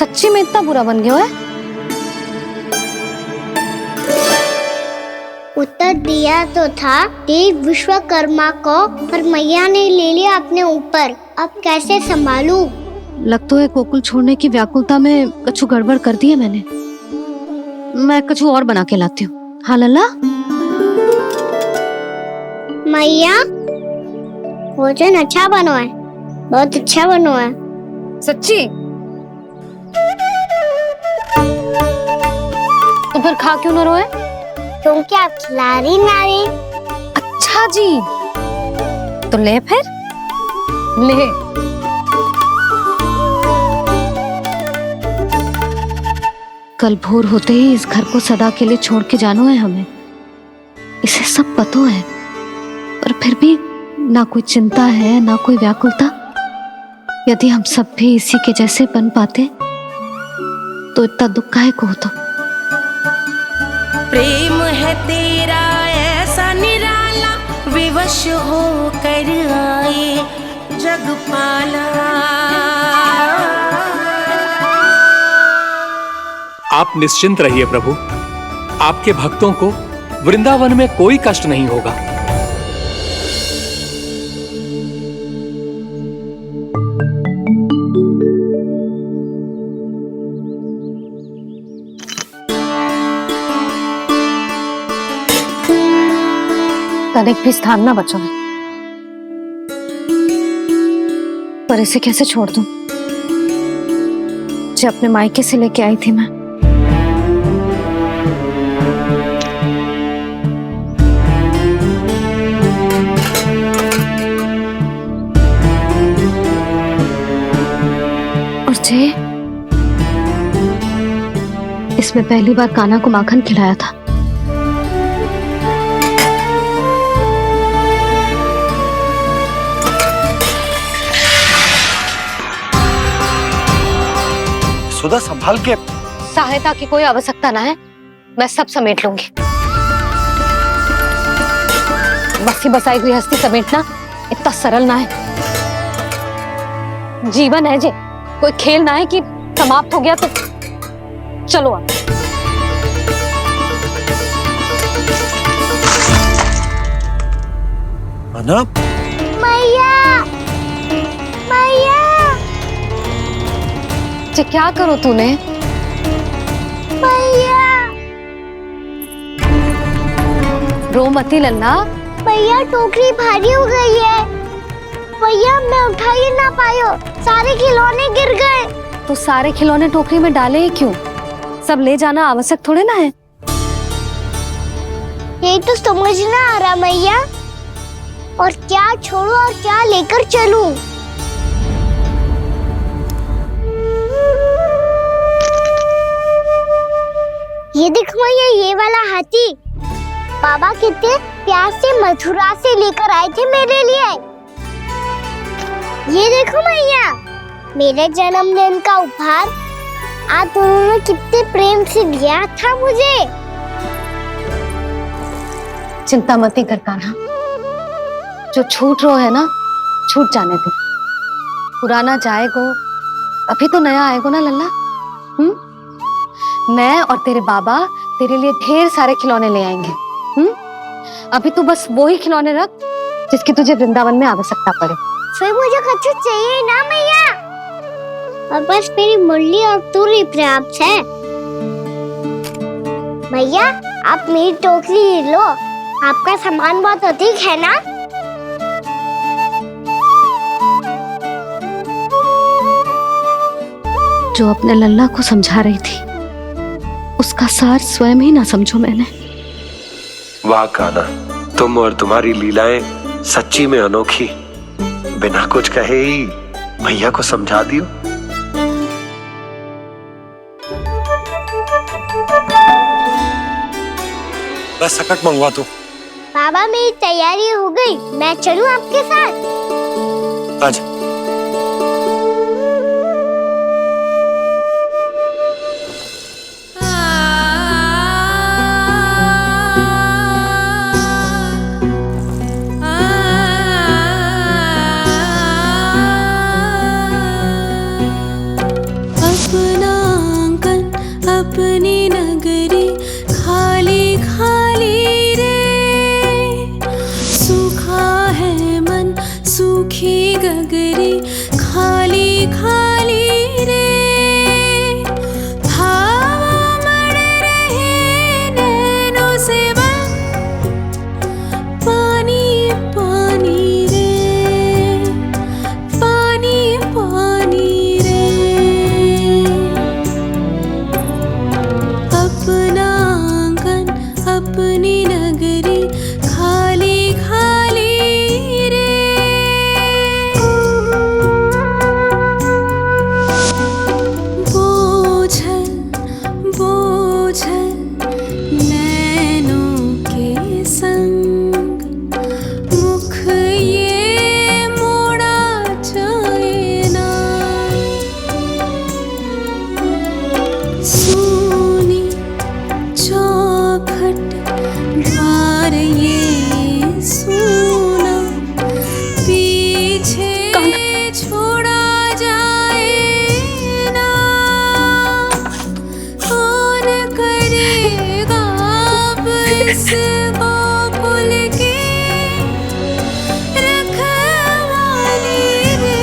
सच्ची में इतना बुरा बन गया है? उत्तर दिया तो था देव विश्वकर्मा को, पर मैया ने ले लिया अपने ऊपर। अब कैसे संभालूं? लग तो है गोकुल छोड़ने की व्याकुलता में कछु गड़बड़ कर दी है मैंने। मैं कछु और बना के लाती हूँ। हाँ लल्ला? मैया, भोजन अच्छा बनो है, बहुत अच्छा बनो है। सच्ची? तो फिर खा क्यों न रोए? क्योंकि आप खिला रही नारी। अच्छा जी, तो ले फिर ले। कल भोर होते ही इस घर को सदा के लिए छोड़ के जाना है हमें। इसे सब पता है, पर फिर भी ना कोई चिंता है ना कोई व्याकुलता। यदि हम सब भी इसी के जैसे बन पाते तो इतना दुख काहे को होता। प्रेम है तेरा ऐसा निराला, विवश हो कर आए जगपाला। आप निश्चिंत रहिए प्रभु, आपके भक्तों को वृंदावन में कोई कष्ट नहीं होगा। तनिक भी स्थान ना बचो है, पर इसे कैसे छोड़ दूं जो अपने मायके से लेके आई थी मैं। और जे इसमें पहली बार कान्हा को माखन खिलाया था। सुधा संभाल के। सहायता की कोई आवश्यकता ना है, मैं सब समेट लूंगी। बसी बसाई गृहस्थी समेटना इतना सरल ना है। जीवन है जे, कोई खेल ना है कि समाप्त हो गया तो चलो आप। मैया, मैया। जे क्या करो तूने? मैया, रो मती लल्ला। मैया टोकरी भारी हो गई है। मैया मैं उठा ही ना पायो, सारे खिलौने गिर गए। तो सारे खिलौने टोकरी में डाले ही क्यों? सब ले जाना आवश्यक थोड़े ना है। यही तो समझ ना आ रहा मैया, और क्या छोड़ू और क्या लेकर चलूं? ये देख मैया, ये वाला हाथी बाबा कितने प्यार से मथुरा से लेकर आए थे मेरे लिए। ये देखो मैया, मेरे जन्मदिन का उपहार आज दोनों ने कितने प्रेम से दिया था मुझे। चिंता मती कर कान्हा, जो छूट रो है ना छूट जाने दे। पुराना जाएगो, अभी तो नया आएगो ना लल्ला। मैं और तेरे बाबा तेरे लिए ढेर सारे खिलौने ले आएंगे। अभी तू बस वो ही खिलौने रख जिसकी तुझे वृंदावन में आवश्यकता पड़े। फिर मुझे कुछ चाहिए ना मैया, और बस मेरी मुरली और तुरी पर्याप्त है। भैया आप मेरी टोकरी ले लो, आपका सामान बहुत अधिक है ना। जो अपने लल्ला को समझा रही थी उसका सार स्वयं ही ना समझो मैंने। वाह कान्हा, तुम और तुम्हारी लीलाएं सच्ची में अनोखी। बिना कुछ कहे ही मैया को समझा दियो। बस सकट मंगवा दो। बाबा मेरी तैयारी हो गई, मैं चलूं आपके साथ? आज अपना अपनी नगरी खाली खाली रे। सूखा है मन सूखी गगरी खाली खाली रे। भाव मर रहे नैनों से बन पानी पानी रे, पानी पानी रे। अपना आंगन अपनी नगरी खाली खाली रे। बोझल बोझल नैनों के संग मुख ये मोड़ा जाए ना। सूनी चौखट द्वार ये सूना पीछे छोड़ा जाए ना। कौन करेगा अब इस गोकुल की रखवाली रे।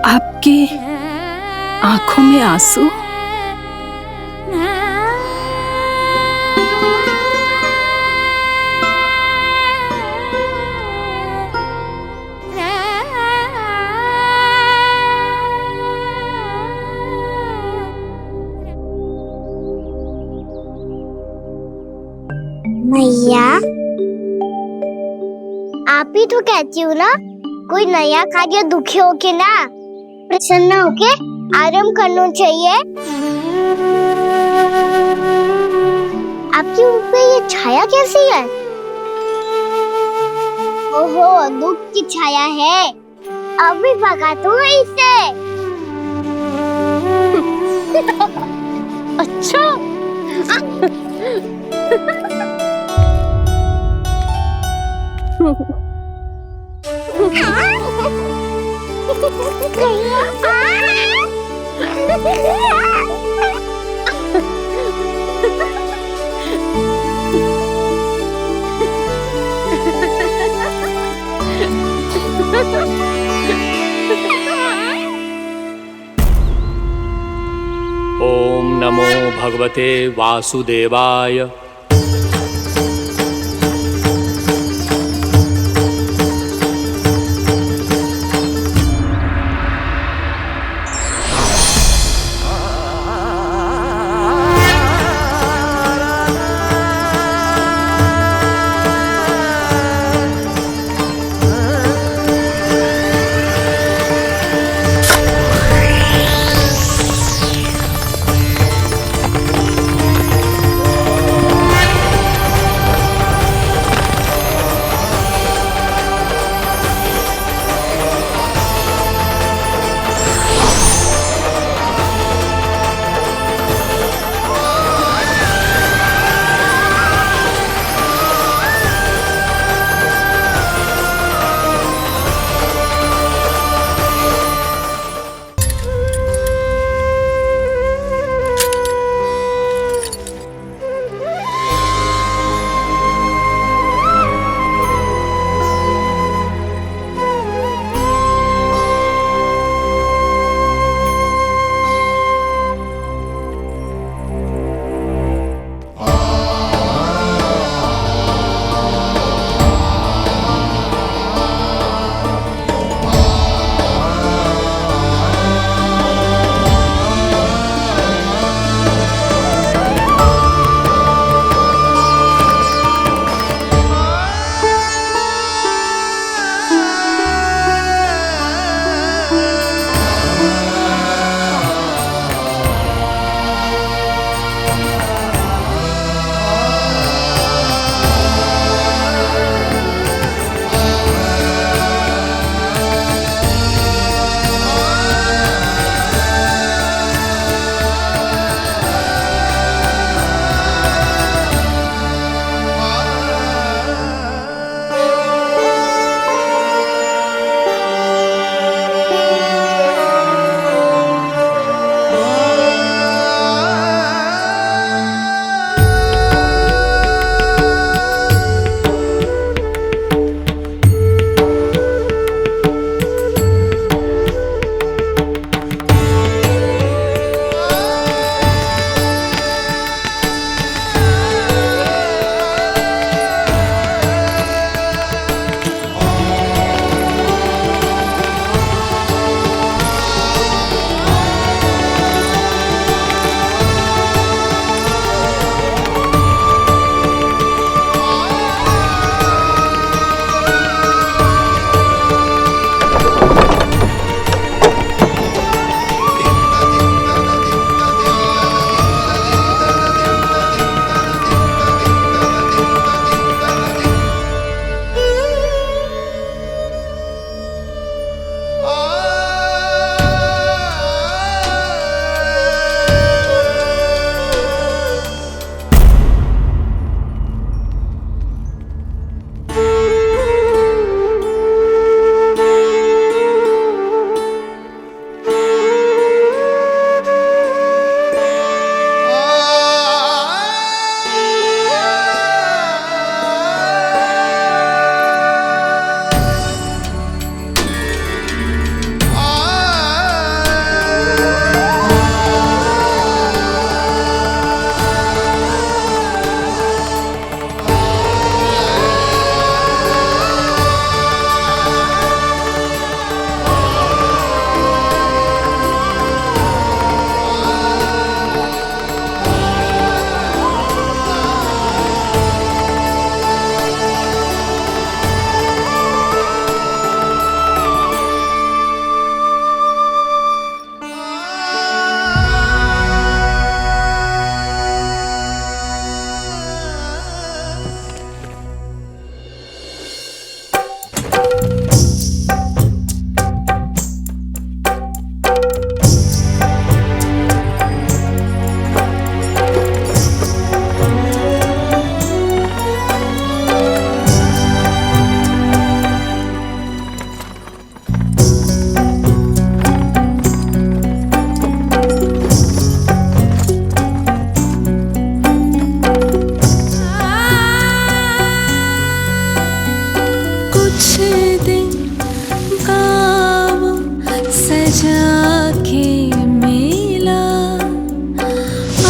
आपकी आंखों में आंसू? मैया आप ही तो कहती हो ना, कोई नया कार्य दुखी होके ना प्रसन्न होके आराम करना चाहिए। आपके मुंह पे ये छाया कैसी है? ओहो, दुख की छाया है। अभी भगा दूं इसे। अच्छा ओम नमो भगवते वासुदेवाय। कुछ दिन गाँव सजा के मेला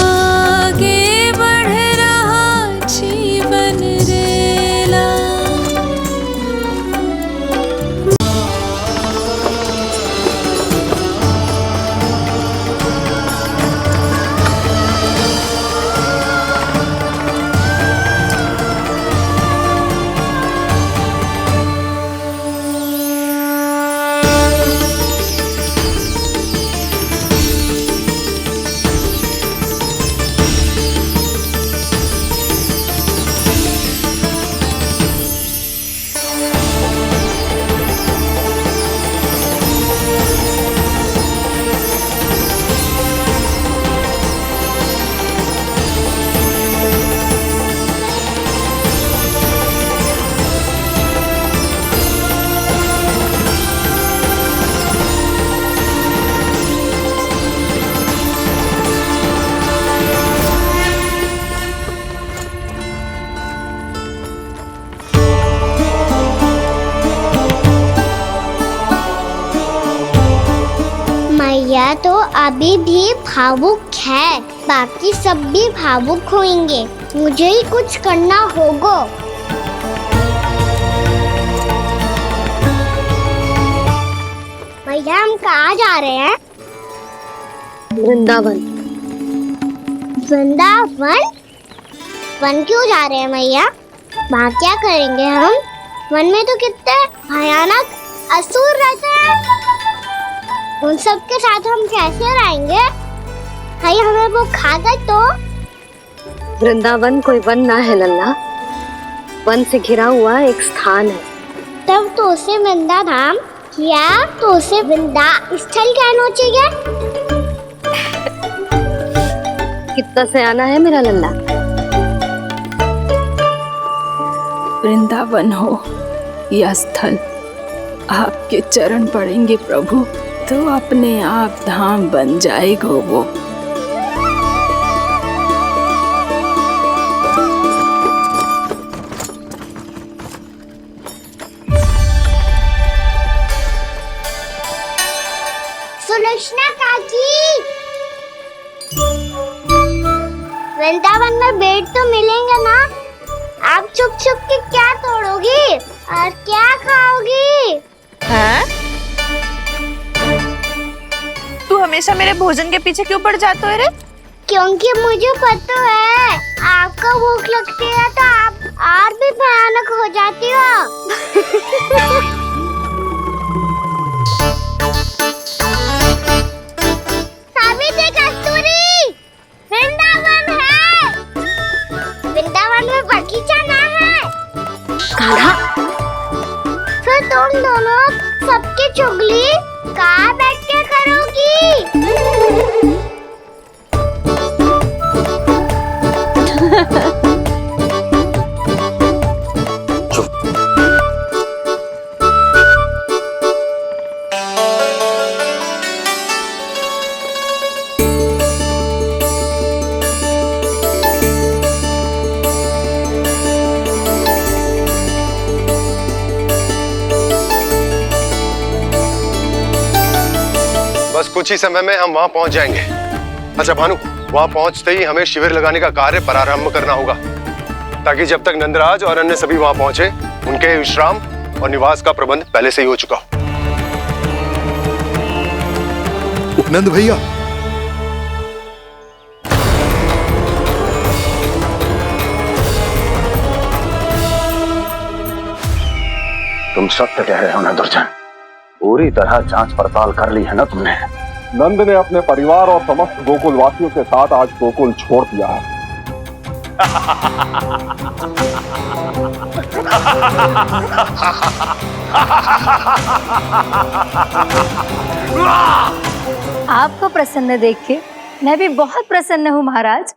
आगे बढ़ रहा जीवन रेला। मैया तो अभी भी भावुक है, बाकी सब भी भावुक होंगे। मुझे ही कुछ करना होगा। भैया हम कहाँ जा रहे हैं? वृंदावन। वृंदावन? वन क्यों जा रहे हैं मैया? वहाँ क्या करेंगे हम? वन में तो कितने भयानक असुर रहते हैं। उन सब के साथ हम कैसे रहेंगे? कहीं हमें वो खा गए तो? वृंदावन कोई वन ना है लल्ला, वन से घिरा हुआ एक स्थान है। तब तो उसे वृंदा धाम या तो उसे वृंदा स्थल कहना चाहिए। कितना से आना है मेरा लल्ला? वृंदावन हो या स्थल, आपके चरण पड़ेंगे प्रभु तो अपने आप धाम बन जाएगा वो। सुलक्षणा काकी, वृंदावन में बेड तो मिलेंगे ना? आप छुप छुप के क्या तोड़ोगी और क्या खाओगी? हाँ? तू हमेशा मेरे भोजन के पीछे क्यों पड़ जाता है रे? क्योंकि मुझे पता है आपको भूख लगती है तो आप और भी भयानक हो जाती हो। सावित्री, कस्तूरी, वृंदावन है। वृंदावन में बगीचा ना है। काढ़ा? फिर तुम दोनों सबकी चुगली कहाँ बैठ के करोगी? बस कुछ ही समय में हम वहां पहुंच जाएंगे। अच्छा भानु, वहां पहुंचते ही हमें शिविर लगाने का कार्य प्रारंभ करना होगा, ताकि जब तक नंदराज और अन्य सभी वहां पहुंचे उनके विश्राम और निवास का प्रबंध पहले से ही हो चुका हो। उपनंद भैया, तुम सत्य कह रहे हो ना दुर्जन, पूरी तरह जांच पड़ताल कर ली है ना तुमने? नंद ने अपने परिवार और समस्त गोकुल वासियों के साथ आज गोकुल छोड़ दिया है। आपको प्रसन्न देख के मैं भी बहुत प्रसन्न हूँ महाराज।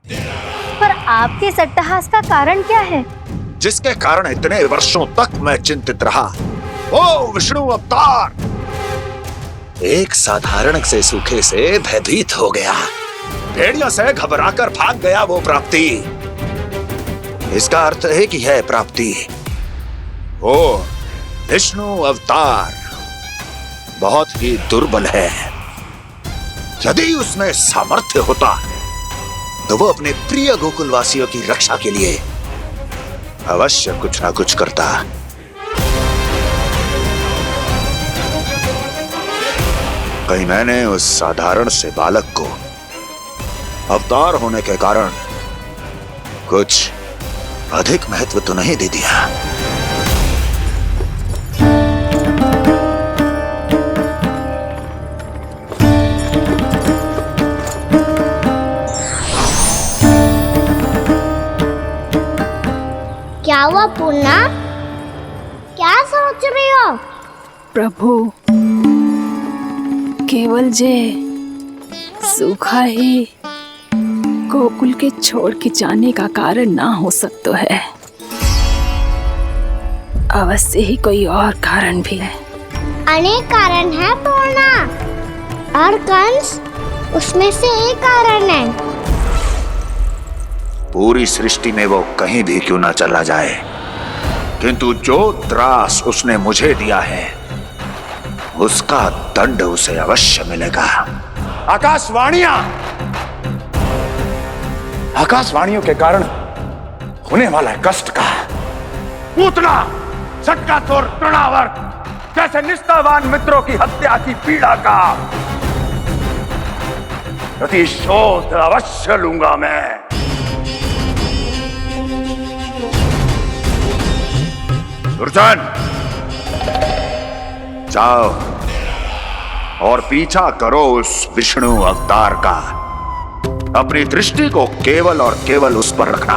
पर आपके इस अट्टहास का कारण क्या है? जिसके कारण इतने वर्षों तक मैं चिंतित रहा, ओ विष्णु अवतार। एक साधारण से सूखे से भयभीत हो गया, भेड़ियों से घबराकर भाग गया वो प्राप्ति। इसका अर्थ है कि यह प्राप्ति वो विष्णु अवतार बहुत ही दुर्बल है। यदि उसमें सामर्थ्य होता तो वो अपने प्रिय गोकुलवासियों की रक्षा के लिए अवश्य कुछ ना कुछ करता। कहीं मैंने उस साधारण से बालक को अवतार होने के कारण कुछ अधिक महत्व तो नहीं दे दिया। क्या हुआ पूर्णा? क्या सोच रही हो? प्रभु, केवल जे सूखा ही गोकुल के छोड़ के जाने का कारण ना हो सकता है, अवश्य ही कोई और कारण भी है। अनेक कारण है पूर्णा, और कंस उसमें से एक कारण है। पूरी सृष्टि में वो कहीं भी क्यों ना चला जाए, किंतु जो त्रास उसने मुझे दिया है उसका दंड उसे अवश्य मिलेगा। आकाशवाणियों के कारण होने वाला कष्ट का पूतना झटका तोड़ तृणावर जैसे निष्ठावान मित्रों की हत्या की पीड़ा का प्रतिशोध अवश्य लूंगा मैं। दुर्जन, जाओ और पीछा करो उस विष्णु अवतार का। अपनी दृष्टि को केवल और केवल उस पर रखना।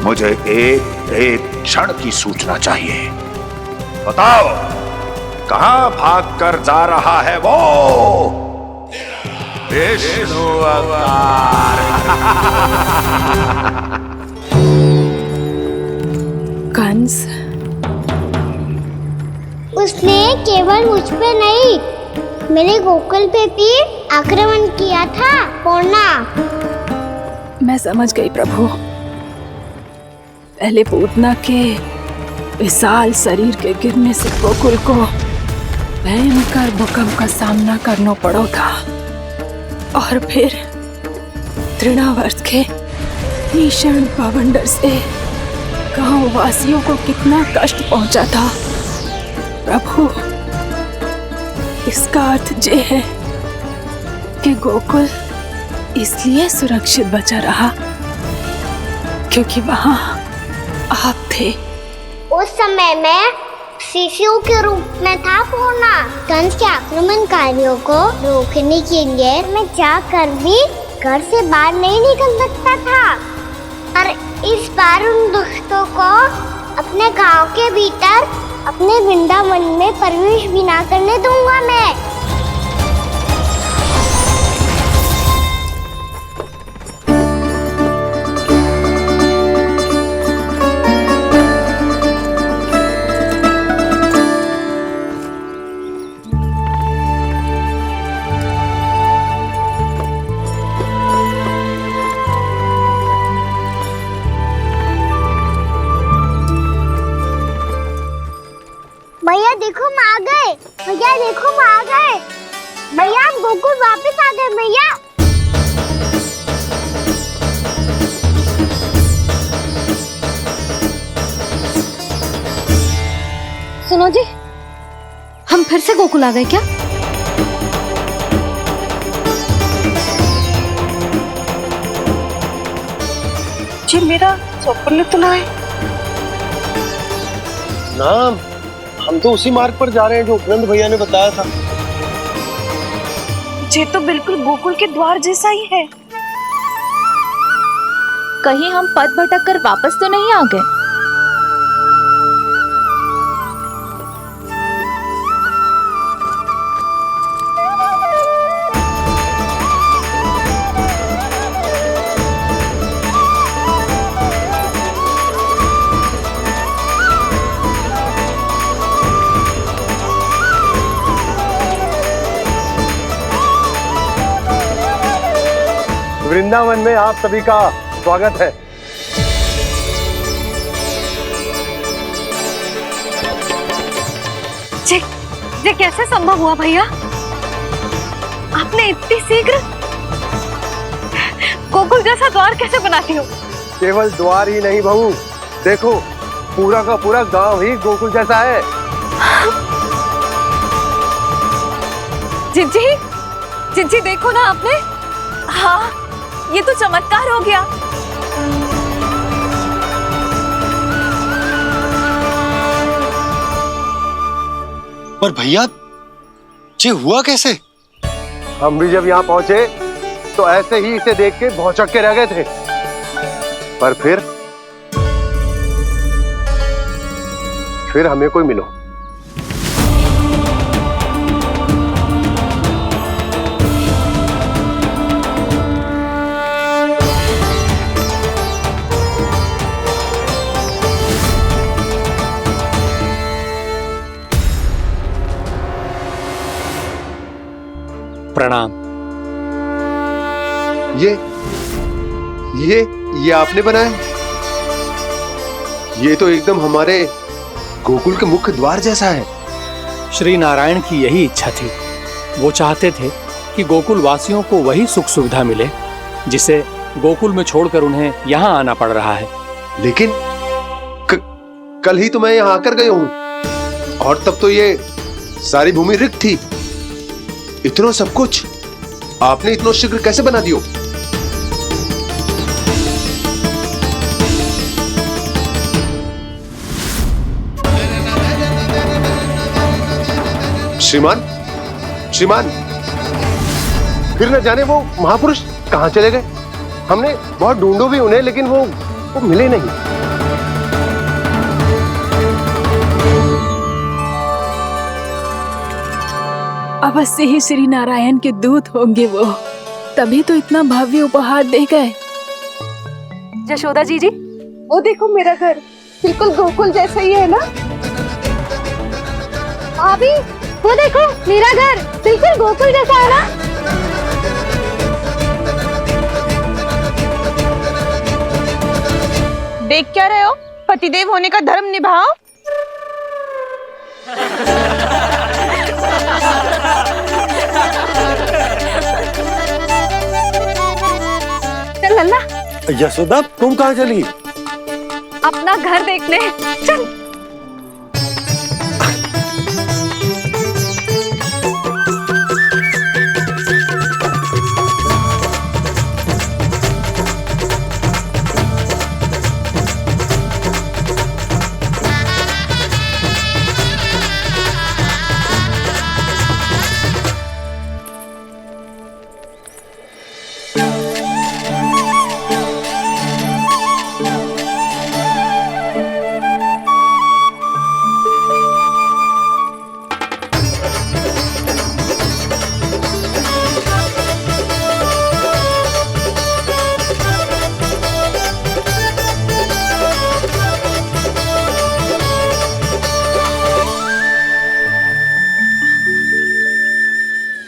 मुझे एक एक क्षण की सूचना चाहिए। बताओ, कहां भागकर जा रहा है वो विष्णु अवतार? कंस, उसने केवल मुझ पे नहीं, मेरे गोकुल पे भी आक्रमण किया था पूर्णा। मैं समझ गई प्रभु। पहले पूतना के विशाल शरीर के गिरने से गोकुल को भयंकर भूकंप का सामना करना पड़ा था, और फिर तृणावर्त के भीषण पावंडर से गांव वासियों को कितना कष्ट पहुंचा था। प्रभु, इसका अर्थ ये है कि गोकुल इसलिए सुरक्षित बचा रहा क्योंकि वहां आप थे। उस समय मैं शिशु के रूप में था पूर्णा। कंस के आक्रमणकारियों को रोकने के लिए मैं जाकर भी घर से बाहर नहीं निकल सकता था, और इस बार उन दुष्टों को अपने गांव के भीतर, अपने वृंदावन में प्रवेश भी ना करने दूंगा मैं। भैया देखो हम आ गए, भैया देखो हम आ गए, भैया हम गोकुल वापस आ गए भैया। सुनो जी, हम फिर से गोकुल आ गए क्या? जी मेरा स्वप्न तो ना है। ना, हम तो उसी मार्ग पर जा रहे हैं जो उपनंद भैया ने बताया था। ये तो बिल्कुल गोकुल के द्वार जैसा ही है। कहीं हम पथ भटक कर वापस तो नहीं आ गए? वृंदावन में आप सभी का स्वागत है। ये कैसे संभव हुआ भैया? आपने इतनी शीघ्र गोकुल जैसा द्वार कैसे बनाती हो? केवल द्वार ही नहीं बहू, देखो पूरा का पूरा गांव ही गोकुल जैसा है। जिज्जी, जिज्जी देखो ना आपने। हाँ, ये तो चमत्कार हो गया। पर भैया ये हुआ कैसे? हम भी जब यहाँ पहुंचे तो ऐसे ही इसे देख के भौचक के रह गए थे, पर फिर हमें कोई मिलो। प्रणाम। ये आपने बनाया? ये तो एकदम हमारे गोकुल के मुख्य द्वार जैसा है। श्री नारायण की यही इच्छा थी। वो चाहते थे कि गोकुल वासियों को वही सुख सुविधा मिले जिसे गोकुल में छोड़कर उन्हें यहाँ आना पड़ रहा है। लेकिन कल ही तो मैं यहाँ आकर गया हूँ और तब तो ये सारी भूमि रिक्त थी। इतना सब कुछ आपने इतना शीघ्र कैसे बना दियो? श्रीमान, फिर न जाने वो महापुरुष कहां चले गए। हमने बहुत ढूंढो भी उन्हें, लेकिन वो मिले नहीं। अवश्य ही श्री नारायण के दूत होंगे वो, तभी तो इतना भव्य उपहार दे गए। यशोदा जी, वो देखो मेरा घर बिल्कुल गोकुल जैसा ही है ना। भाभी वो देखो मेरा घर बिल्कुल गोकुल जैसा है ना। देख क्या रहे हो? पतिदेव होने का धर्म निभाओ। चल लल्ला, यशोदा तुम कहाँ चली? अपना घर देखने चल।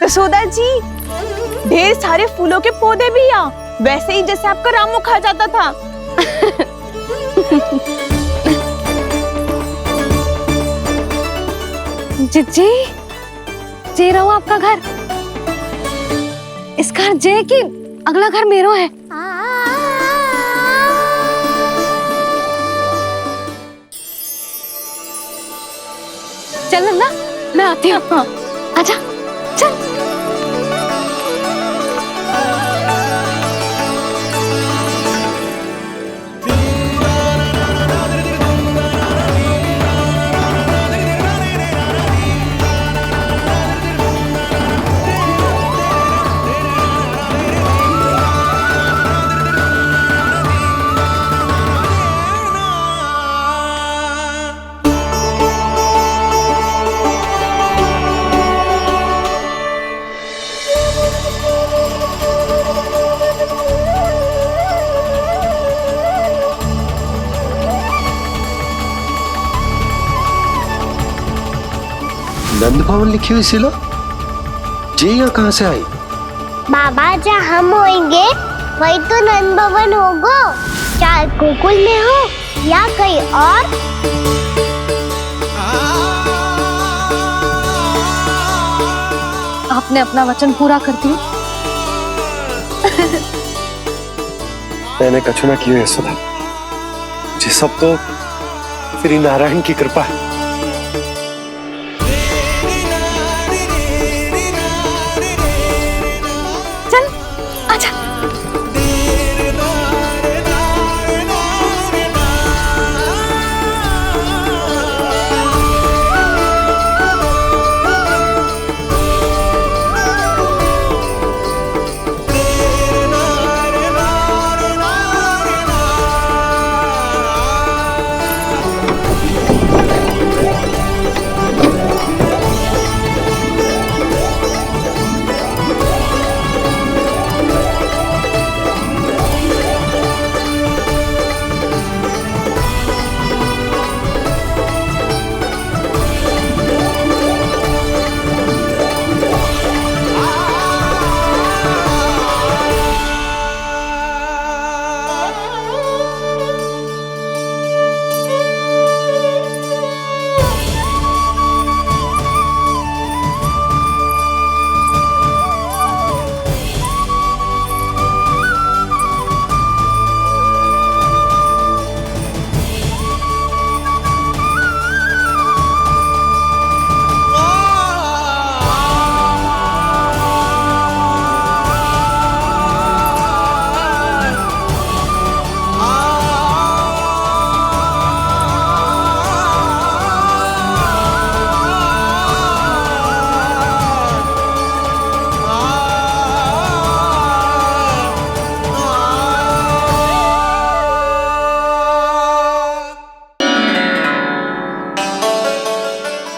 यशोदा जी, ढेर सारे फूलों के पौधे भी यहाँ, वैसे ही जैसे आपका रामू खा जाता था। जिज्जी, जे रहो आपका घर। इस घर जे की अगला घर मेरो है। चल लल्ला, मैं आती हूँ। आजा, चल। नंद भवन लिखी हुई सिला जी यहाँ कहाँ से आई? बाबा जहाँ हम होंगे वही तो नंद भवन होगा, चाहे गोकुल में हो या कहीं और। आपने अपना वचन पूरा कर दिया। मैंने कछु ना किया है सुधा, ये सब तो श्री नारायण की कृपा है। चल आजा।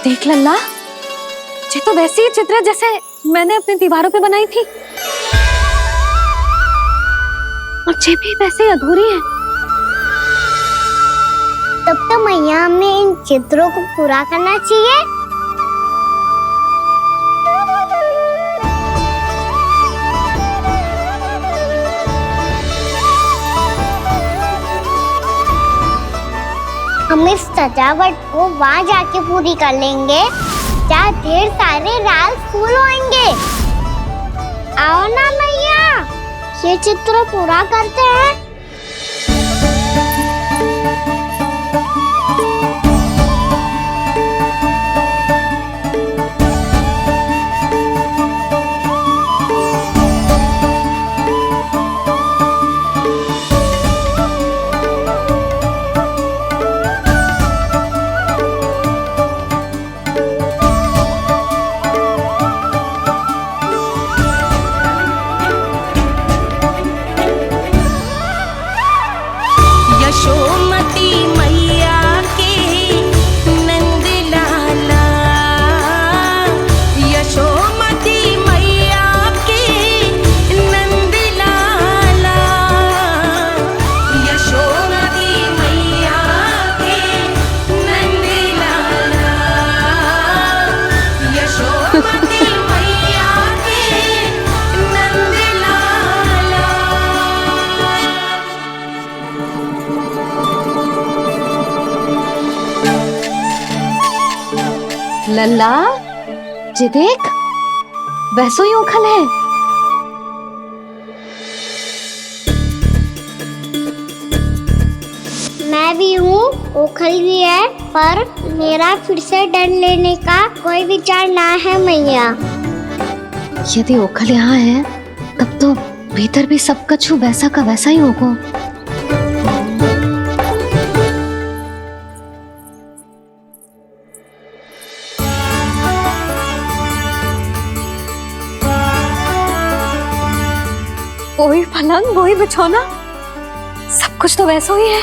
देख लल्ला, ये तो वैसी ही चित्र है जैसे मैंने अपनी दीवारों पे बनाई थी, और ये भी वैसे ही अधूरी है। तब तो मैया हमें इन चित्रों को पूरा करना चाहिए। हम इस सजावट को वहाँ जाके पूरी कर लेंगे जहाँ ढेर सारे लाल फूल होंगे। आओ ना मैया, ये चित्र पूरा करते हैं। लल्ला, ये देख, वैसो ही ओखल है। मैं भी हूँ, ओखल भी है, पर मेरा फिर से डर लेने का कोई विचार ना है मैया। यदि ओखल यहाँ है, तब तो भीतर भी सब कछु वैसा का वैसा ही होगा। वही पलंग, वही बिछौना, सब कुछ तो वैसा ही है।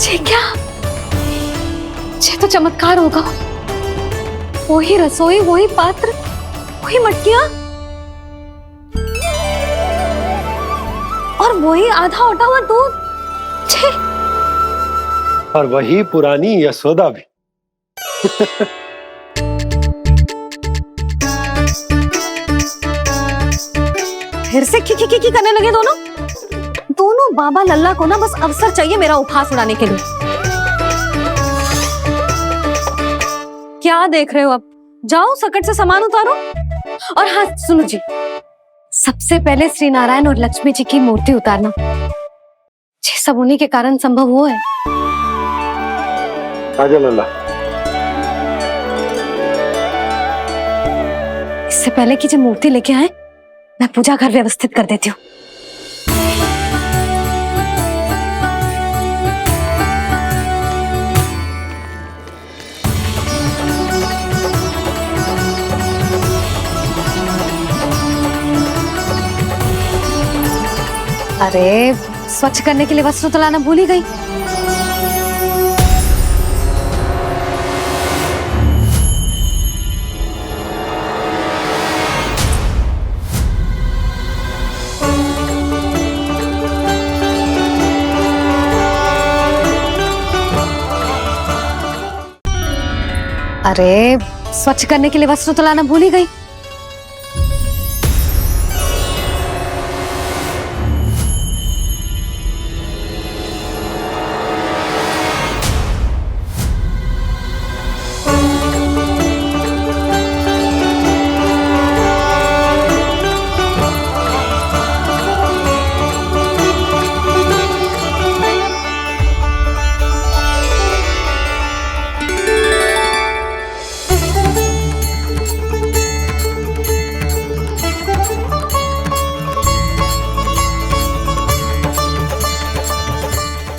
ये क्या? ये तो चमत्कार होगा। वही रसोई, वही पात्र, वही मटकियां। और वही आधा उठा हुआ दूध। छे। और वही पुरानी यशोदा भी। फिर से खी करने लगे दोनों बाबा लल्ला को ना बस अवसर चाहिए मेरा उपहास उड़ाने के लिए। क्या देख रहे हो? अब जाओ सकट से सामान उतारो। और हाँ सुनो जी, सबसे पहले श्री नारायण और लक्ष्मी जी की मूर्ति उतारना। ये सब उन्हीं के कारण संभव हुआ है। आजा लल्ला। इससे पहले कि जो मूर्ति लेके आए, मैं पूजा घर व्यवस्थित कर देती हूँ। अरे स्वच्छ करने के लिए वस्त्र तो लाना भूल ही गई। अरे स्वच्छ करने के लिए वस्त्र तो लाना भूल ही गई।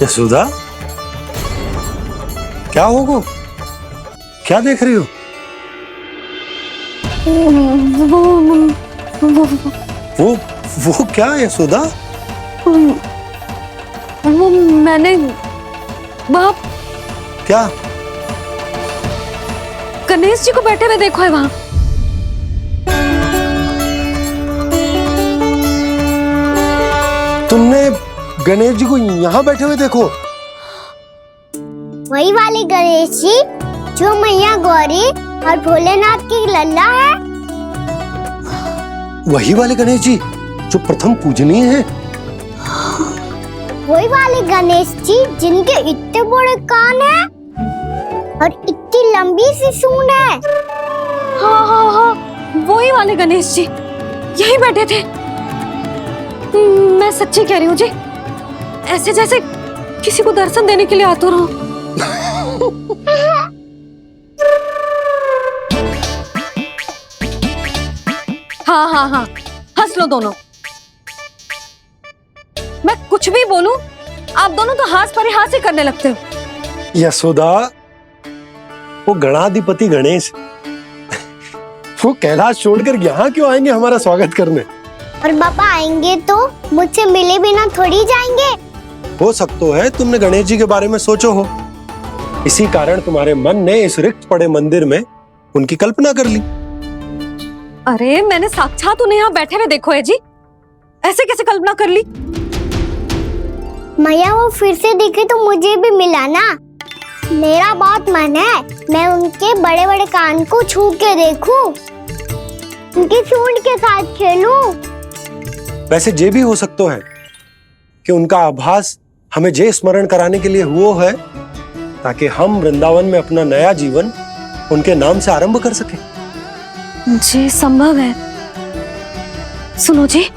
यशोदा, क्या होगा? क्या देख रही हो? वो क्या यशोदा? वो मैंने बाप क्या? गणेश जी को बैठे हुए देखो है वहां। तुमने गणेश जी को यहाँ बैठे हुए देखो? वही वाले गणेश जी जो मैया गौरी और भोलेनाथ की लल्ला है। वही वाले गणेश जी जो प्रथम पूजनीय है। वही वाले गणेश जी जिनके इतने बड़े कान हैं और इतनी लंबी सी सूंड है। हाँ, वही वाले गणेश जी यही बैठे थे। मैं सच्ची कह रही हूँ जी, ऐसे जैसे किसी को दर्शन देने के लिए आतुर हो। हाँ, हंस लो दोनों। मैं कुछ भी बोलूं, आप दोनों तो हास परिहास ही करने लगते हो। यशोदा, वो गणाधिपति गणेश वो कैलाश छोड़कर यहाँ क्यों आएंगे हमारा स्वागत करने? और पापा आएंगे तो मुझसे मिले बिना थोड़ी जाएंगे। हो सकता है तुमने गणेश जी के बारे में सोचो हो, इसी कारण तुम्हारे मन ने इस रिक्त पड़े मंदिर में उनकी कल्पना कर ली। अरे मैंने साक्षात उन्हें यहाँ बैठे हुए देखो है जी, ऐसे कैसे कल्पना कर ली? मैया वो फिर से दिखे तो मुझे भी मिला ना। मेरा बहुत मन है मैं उनके बड़े बड़े कान को छू के देखूं, उनकी सूंड के साथ खेलूं। वैसे ये भी हो सकता है कि उनका आभास हमें जे स्मरण कराने के लिए हुआ है ताकि हम वृंदावन में अपना नया जीवन उनके नाम से आरंभ कर सके। जी संभव है। सुनो जी,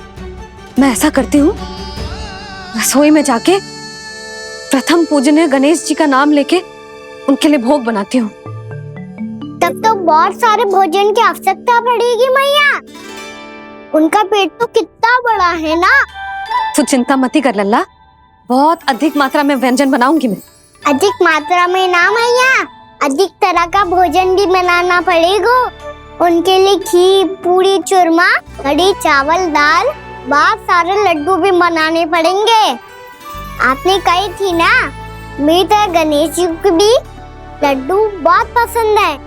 मैं ऐसा करती हूँ, रसोई में जाके प्रथम पूजनीय गणेश जी का नाम लेके उनके लिए भोग बनाती हूँ। तब तो बहुत सारे भोजन की आवश्यकता पड़ेगी मैया। उनका पेट तो कितना बड़ा है ना। तू चिंता मत कर लल्ला, बहुत अधिक मात्रा में व्यंजन बनाऊंगी मैं। अधिक मात्रा में ना मैया, अधिक तरह का भोजन भी बनाना पड़ेगा। उनके लिए खीर, पूरी, चूरमा, कढ़ी, चावल, दाल, बहुत सारे लड्डू भी बनाने पड़ेंगे। आपने कही थी ना, मेरी तरह गणेश जी को भी लड्डू बहुत पसंद है।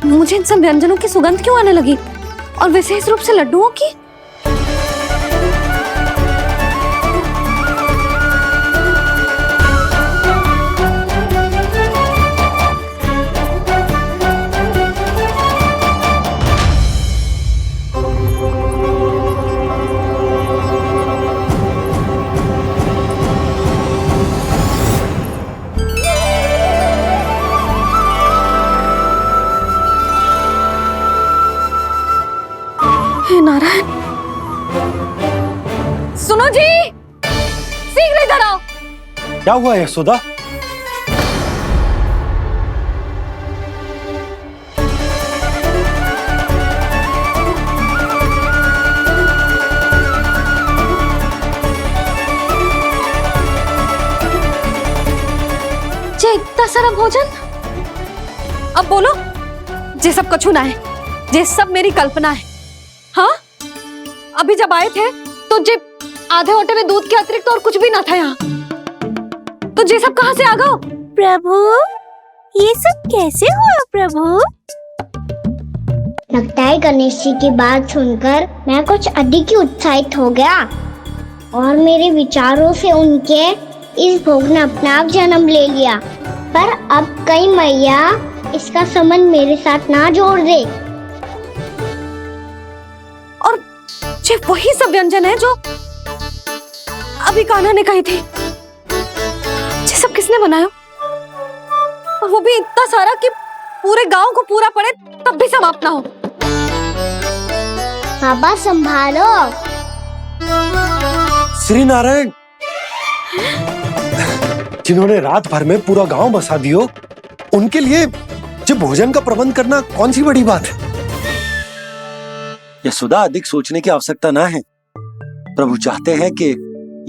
मुझे इन सब व्यंजनों की सुगंध क्यों आने लगी, और विशेष रूप से लड्डुओं की? हे नारायण, सुनो जी, शीघ्र इधर आओ। क्या हुआ यशोदा? जे इतना सारा भोजन, अब बोलो, जे सब कछु ना है, जे सब मेरी कल्पना है। हाँ, अभी जब आए थे तो जे आधे ओटे में दूध के अतिरिक्त और कुछ भी ना था यहाँ, तो जे सब कहाँ से आ गए? प्रभु, ये सब कैसे हुआ प्रभु? लगता है गणेश जी की बात सुनकर मैं कुछ अधिक ही उत्साहित हो गया और मेरे विचारों से उनके इस भोग ने अपना आप जन्म ले लिया। पर अब कहीं मैया इसका संबंध मेरे साथ ना जोड़ दे। और ये वही सब व्यंजन है जो अभी कान्हा ने कही थी। ये सब किसने बनाया? और वो भी इतना सारा कि पूरे गांव को पूरा पड़े तब भी समाप्त ना हो। बाबा संभालो। श्री नारायण, जिन्होंने रात भर में पूरा गांव बसा दियो, उनके लिए जो भोजन का प्रबंध करना कौन सी बड़ी बात है? यशोदा, अधिक सोचने की आवश्यकता ना है। प्रभु चाहते हैं कि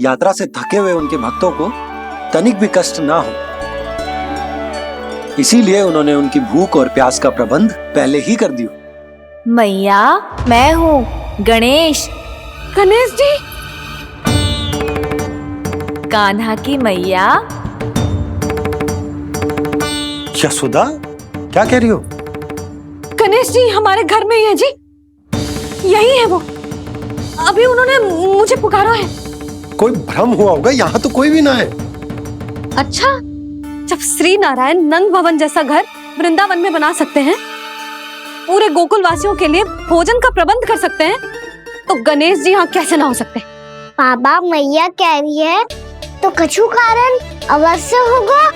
यात्रा से थके हुए उनके भक्तों को तनिक भी कष्ट ना हो, इसीलिए उन्होंने उनकी भूख और प्यास का प्रबंध पहले ही कर दिया। मैया, मैं हूँ गणेश। गणेश जी, कान्हा की मैया। यशोदा, क्या कह रही हो? गणेश जी हमारे घर में ही है जी, यही है वो। अभी उन्होंने मुझे पुकारा है। कोई भ्रम हुआ होगा, यहाँ तो कोई भी ना है। अच्छा, जब श्री नारायण नंद भवन जैसा घर वृंदावन में बना सकते हैं, पूरे गोकुल वासियों के लिए भोजन का प्रबंध कर सकते हैं, तो गणेश जी यहाँ कैसे ना हो सकते? बाबा, मैया कह रही है तो कछु कारण अवश्य होगा।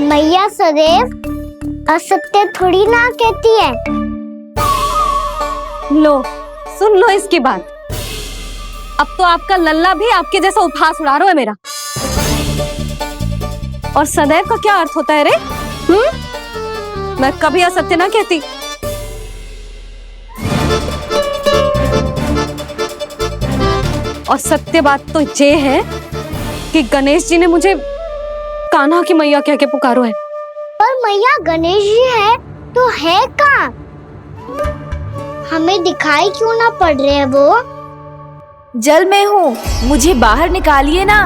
मैया सदैव असत्य थोड़ी ना कहती है। लो, सुन लो इसकी बात। अब तो आपका लल्ला भी आपके जैसा उपहास उड़ा रहा है मेरा। और सदैव का क्या अर्थ होता है रे? मैं कभी असत्य ना कहती। और सत्य बात तो ये है कि गणेश जी ने मुझे कान्हा की मैया कह के पुकारो है। पर मैया गणेश जी है तो है कहाँ? हमें दिखाई क्यों ना पड़ रहे हैं वो? जल में हूँ, मुझे बाहर निकालिए ना।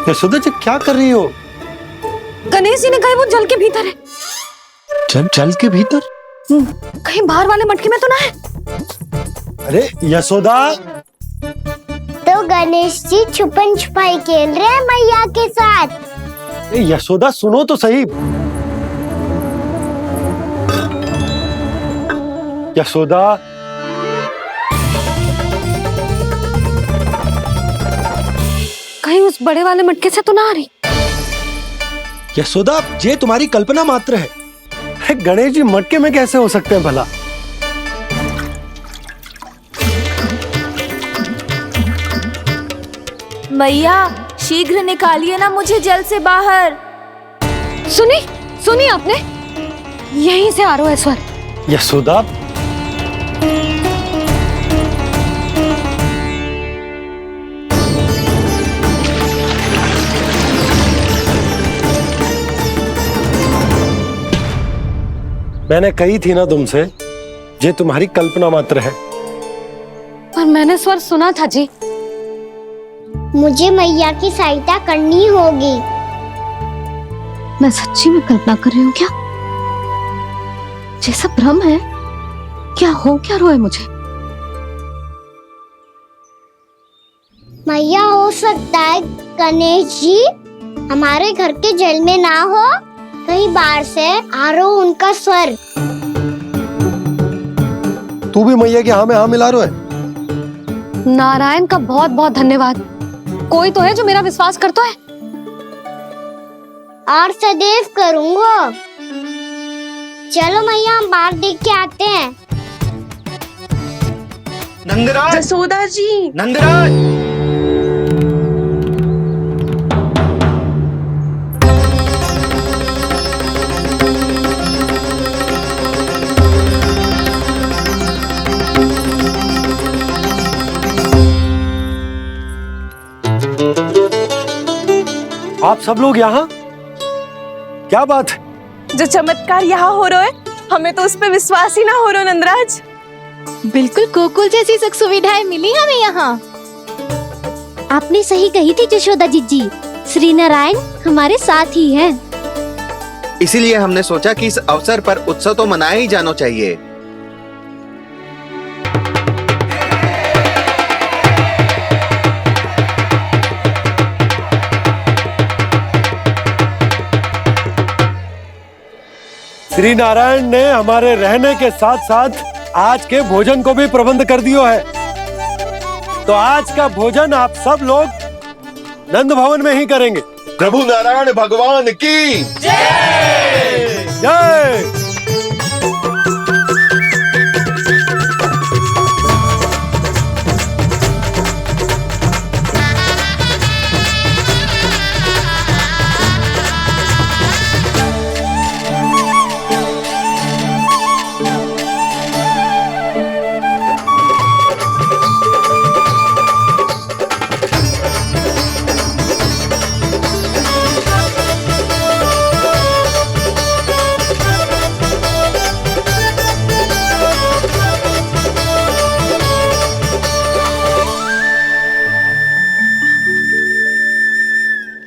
यशोदा जी, क्या कर रही हो? गणेश जी ने कहा वो जल के भीतर है। जल के भीतर? कहीं बाहर वाले मटके में तो ना है? अरे यशोदा! तो गणेश जी छुपन छुपाई खेल रहे हैं मैया के साथ। यशोदा, सुनो तो सही। यशोदा, कहीं उस बड़े वाले मटके से तो ना आ रही? यशोदा, ये तुम्हारी कल्पना मात्र है। गणेश जी मटके में कैसे हो सकते हैं भला? मैया, शीघ्र निकालिए ना मुझे जल से बाहर। सुनी आपने? यहीं से आ रहा है स्वर। यशोदा, मैंने कही थी ना तुमसे, ये तुम्हारी कल्पना मात्र है। पर मैंने स्वर सुना था जी। मुझे मैया की सहायता करनी होगी। मैं सच्ची में कल्पना कर रही हूँ क्या? जैसा भ्रम है क्या? हो क्या रहा है मुझे? मैया, हो सकता है गणेश जी हमारे घर के जल में ना हो, कहीं बाहर से आ रहा हो उनका स्वर। तू भी मैया के हाँ में हाँ मिला रहा है। नारायण का बहुत बहुत धन्यवाद। कोई तो है जो मेरा विश्वास करता है। और सदैव करूँगा। चलो मैया हम बाहर देख के आते हैं। नंदराज, जसोदा जी, नंदराज। आप सब लोग यहाँ? क्या बात है? जो चमत्कार यहाँ हो रहा है, हमें तो उस पे विश्वास ही ना हो रहा नंदराज। बिल्कुल गोकुल जैसी सुख सुविधाएं मिली हमें यहाँ। आपने सही कही थी यशोदा जीजी, श्री नारायण हमारे साथ ही हैं। इसीलिए हमने सोचा कि इस अवसर पर उत्सव तो मनाया ही जाना चाहिए। श्री नारायण ने हमारे रहने के साथ साथ आज के भोजन को भी प्रबंध कर दिया है। तो आज का भोजन आप सब लोग नंद भवन में ही करेंगे। प्रभु नारायण भगवान की जय जय।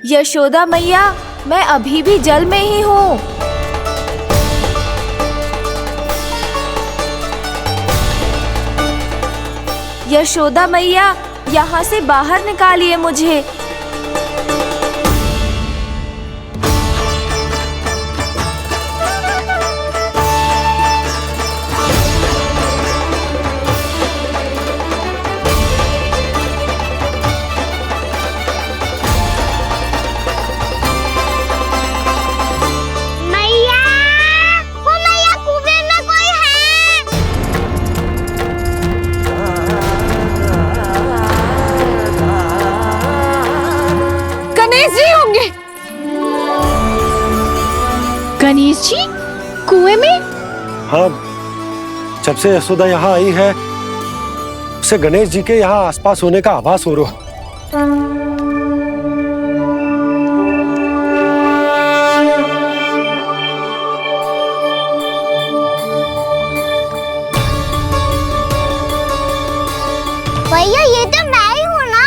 यशोदा मैया, मैं अभी भी जल में ही हूँ। यशोदा मैया, यहाँ से बाहर निकालिए मुझे। गणेश जी कुएं में? हाँ, जब से यशोदा यहाँ आई है उसे गणेश जी के यहाँ आसपास होने का आभास हो रहा है। भैया ये तो मैं ही हूँ ना?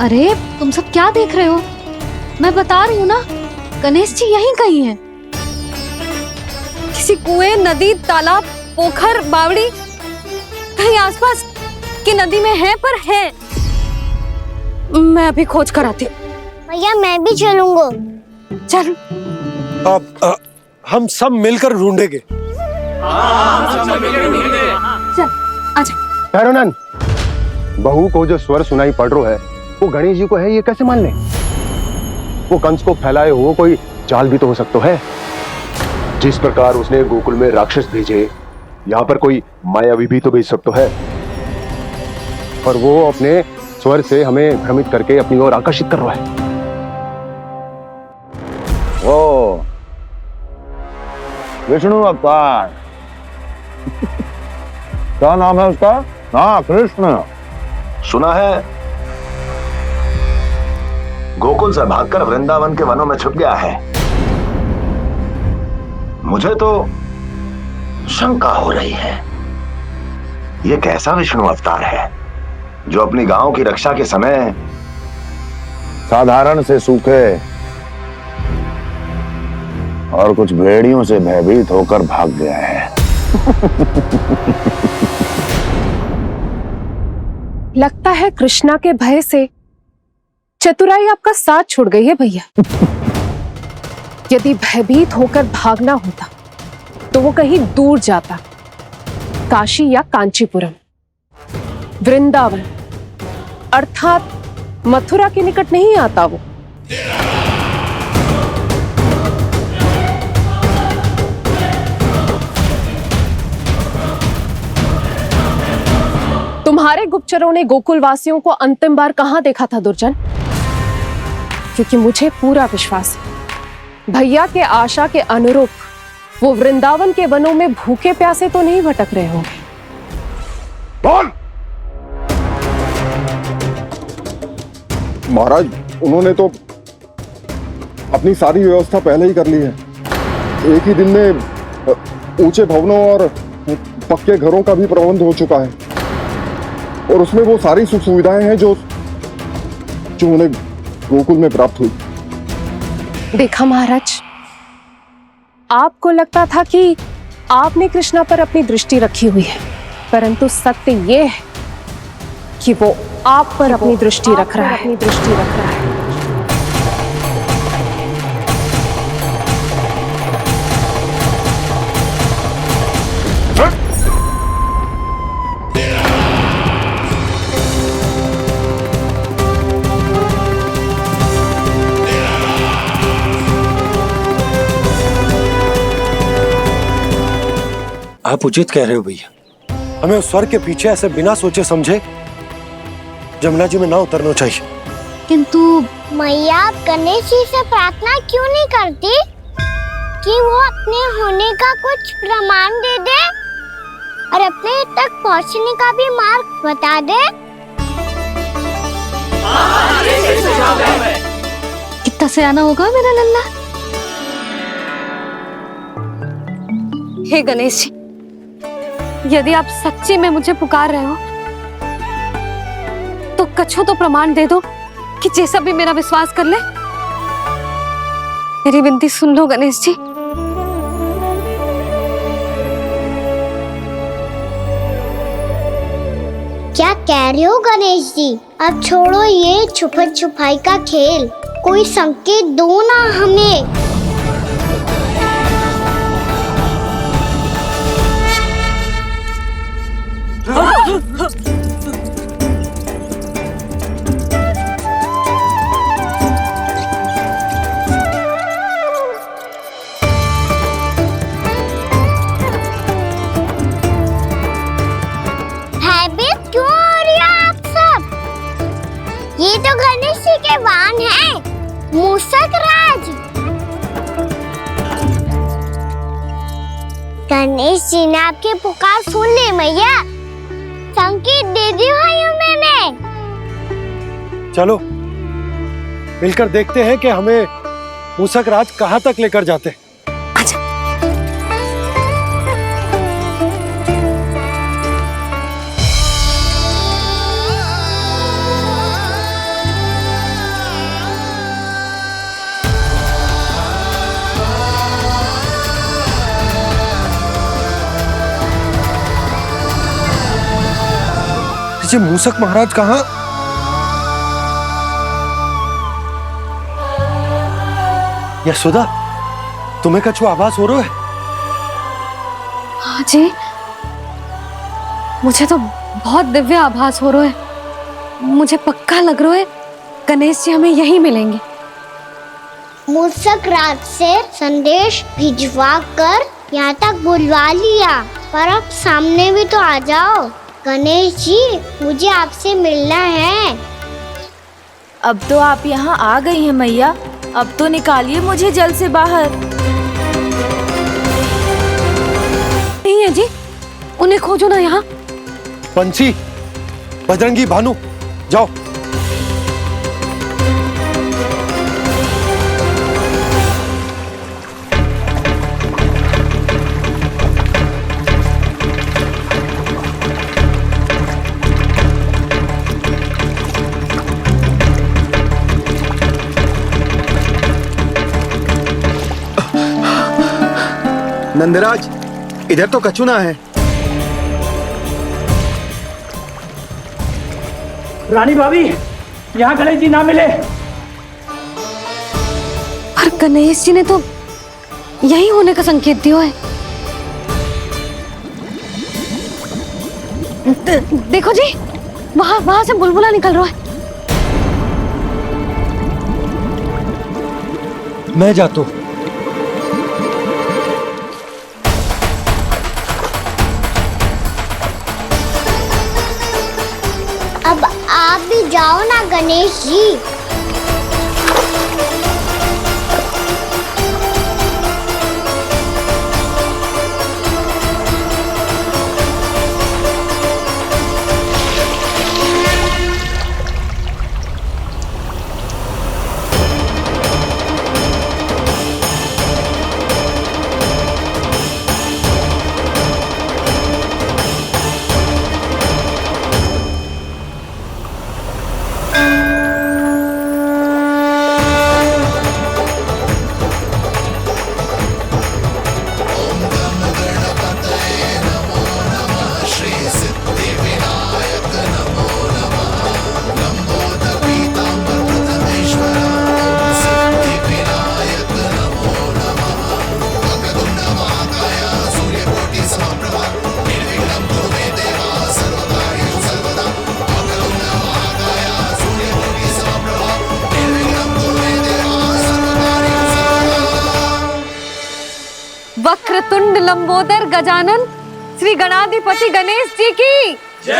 अरे तुम सब क्या देख रहे हो? मैं बता रही हूँ ना, गणेश जी यहीं कहीं हैं। किसी कुएं, नदी, तालाब, पोखर, बावड़ी कहीं आसपास की नदी में है, पर है। मैं अभी खोज कर आती हूँ। भैया मैं भी चलूंगा। चल। अब हम सब मिलकर ढूंढेंगे। चल आजा। भैरवनंद, बहू को जो स्वर सुनाई पड़ रहा है वो गणेश जी को है, ये कैसे मान ले? वो कंस को फैलाए हुए कोई चाल भी तो हो सकता है। जिस प्रकार उसने गोकुल में राक्षस भेजे, यहाँ पर कोई मायावी भी तो भेज सकता है। पर वो अपने स्वर से हमें भ्रमित करके अपनी ओर आकर्षित कर रहा है। ओ विष्णु अवतार। क्या नाम है उसका? हाँ, कृष्ण। सुना है गोकुल से भागकर वृंदावन के वनों में छुप गया है। मुझे तो शंका हो रही है, ये कैसा विष्णु अवतार है जो अपनी गांव की रक्षा के समय साधारण से सूखे और कुछ भेड़ियों से भयभीत होकर भाग गया है। लगता है कृष्णा के भय से चतुराई आपका साथ छोड़ गई है भैया। यदि भयभीत होकर भागना होता तो वो कहीं दूर जाता काशी या कांचीपुरम, वृंदावन अर्थात मथुरा के निकट नहीं आता वो। तुम्हारे गुप्तचरों ने गोकुल वासियों को अंतिम बार कहां देखा था दुर्जन? क्योंकि मुझे पूरा विश्वास है भैया के आशा के अनुरूप वो वृंदावन के वनों में भूखे प्यासे तो नहीं भटक रहे होंगे। बोल। महाराज, उन्होंने तो अपनी सारी व्यवस्था पहले ही कर ली है। एक ही दिन में ऊंचे भवनों और पक्के घरों का भी प्रबंध हो चुका है और उसमें वो सारी सुख सुविधाएं हैं जो उन्हें गोकुल में प्राप्त हुई। देखा महाराज, आपको लगता था कि आपने कृष्णा पर अपनी दृष्टि रखी हुई है, परंतु सत्य ये है कि वो आप पर अपनी दृष्टि रख रहा है। आप उचित कह रहे हो भैया, हमें उस स्वर्ग के पीछे ऐसे बिना सोचे समझे जमुना जी में ना उतरना चाहिए। किंतु मैया, आप गणेश जी से प्रार्थना क्यों नहीं करती कि वो अपने होने का कुछ प्रमाण दे दे और अपने तक पहुंचने का भी मार्ग बता दे? कितना सयाना होगा मेरा लल्ला। हे गणेश जी, यदि आप सच्ची में मुझे पुकार रहे हो तो कछु तो प्रमाण दे दो कि जैसा भी मेरा विश्वास कर ले। मेरी विनती सुन लो गणेश जी। क्या कह रहे हो गणेश जी? अब छोड़ो ये छुपन छुपाई का खेल, कोई संकेत दो ना हमें। भयभीत क्यों हो रही हो आप सब? ये तो गणेश जी के वाहन हैं, मूषक राज। गणेश जी ने आपकी पुकार सुन ली मैया, संकेत दे दी भाइयों मैंने। चलो मिलकर देखते हैं कि हमें मूषक राज कहां तक लेकर जाते हैं। मूषक महाराज कहाँ? यशोदा, तुम्हें कछु आभास हो रहा है? हाँ जी, मुझे तो बहुत दिव्य आभास हो रहा है। मुझे पक्का लग रहा है गणेश जी हमें यहीं मिलेंगे। मूषक राज से संदेश भिजवा कर यहाँ तक बुलवा लिया, पर अब सामने भी तो आ जाओ। गणेश जी, मुझे आपसे मिलना है। अब तो आप यहाँ आ गई हैं मैया, अब तो निकालिए मुझे जल से बाहर। नहीं है जी, उन्हें खोजो ना यहाँ। पंछी, बजरंगी, भानु, जाओ। नंदराज, इधर तो कछु ना है। रानी भाभी, यहाँ गणेश जी ना मिले। पर गणेश जी ने तो यही होने का संकेत दिया है। देखो जी, वहां से बुलबुला निकल रहा है। मैं जाता हूँ। अब आप भी जाओ ना गणेश जी। वक्रतुंड लंबोदर गजानन श्री गणाधिपति गणेश जी की जय।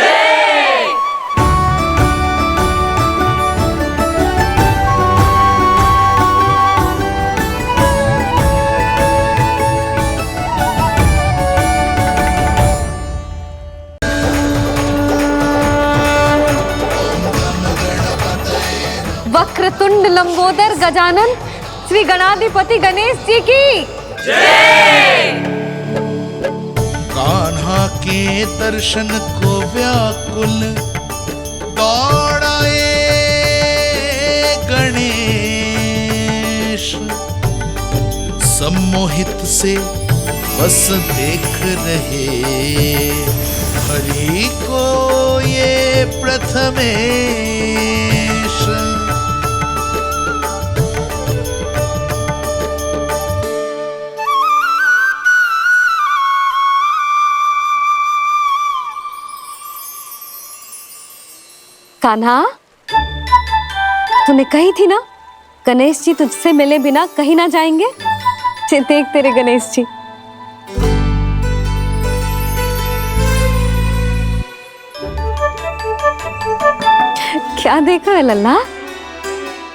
वक्रतुंड लंबोदर गजानन श्री गणाधिपति गणेश जी की जय। कान्हा के दर्शन को व्याकुल दौड़ाए गणेश, सम्मोहित से बस देख रहे हरि को ये प्रथमेश। कान्हा, तूने कही थी ना गणेश जी तुझसे मिले बिना कहीं ना जाएंगे। देख तेरे गणेश जी। क्या देख रहा है लल्ला?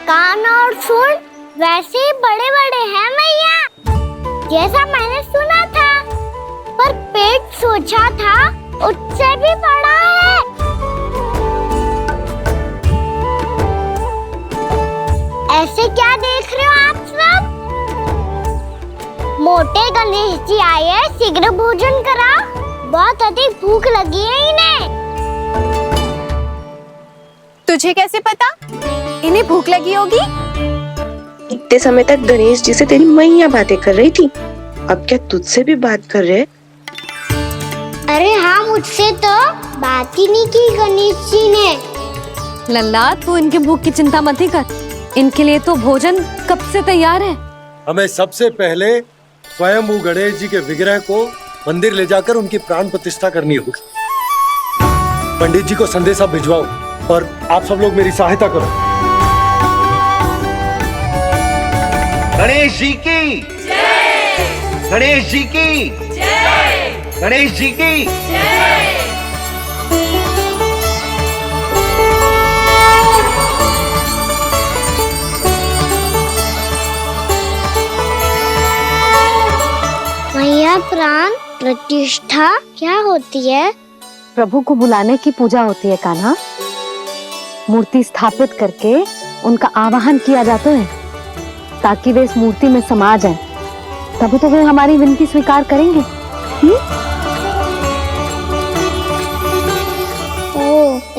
कान और सुन वैसे ही बड़े बड़े हैं मैया, जैसा मैंने सुना था, पर पेट सोचा था उससे भी बड़ा है। ऐसे क्या देख रहे हो आप सब? मोटे गणेश जी आए हैं, शीघ्र भोजन करा, बहुत अधिक भूख लगी है इन्हें। तुझे कैसे पता इन्हें भूख लगी होगी? इतने समय तक गणेश जी से तेरी मैया बातें कर रही थी, अब क्या तुझसे भी बात कर रहे? अरे हाँ, मुझसे तो बात ही नहीं की गणेश जी ने। लल्ला, तू इनके भूख की चिंता मत ही कर, इनके लिए तो भोजन कब से तैयार है। हमें सबसे पहले स्वयं गणेश जी के विग्रह को मंदिर ले जाकर उनकी प्राण प्रतिष्ठा करनी होगी। पंडित जी को संदेशा भिजवाओ और आप सब लोग मेरी सहायता करो। गणेश जी की जय। गणेश जी की जय। गणेश जी की जय। मैया, प्राण प्रतिष्ठा क्या होती है? प्रभु को बुलाने की पूजा होती है कान्हा। मूर्ति स्थापित करके उनका आवाहन किया जाता है ताकि वे इस मूर्ति में समा जाएं। तभी तो वे हमारी विनती स्वीकार करेंगे।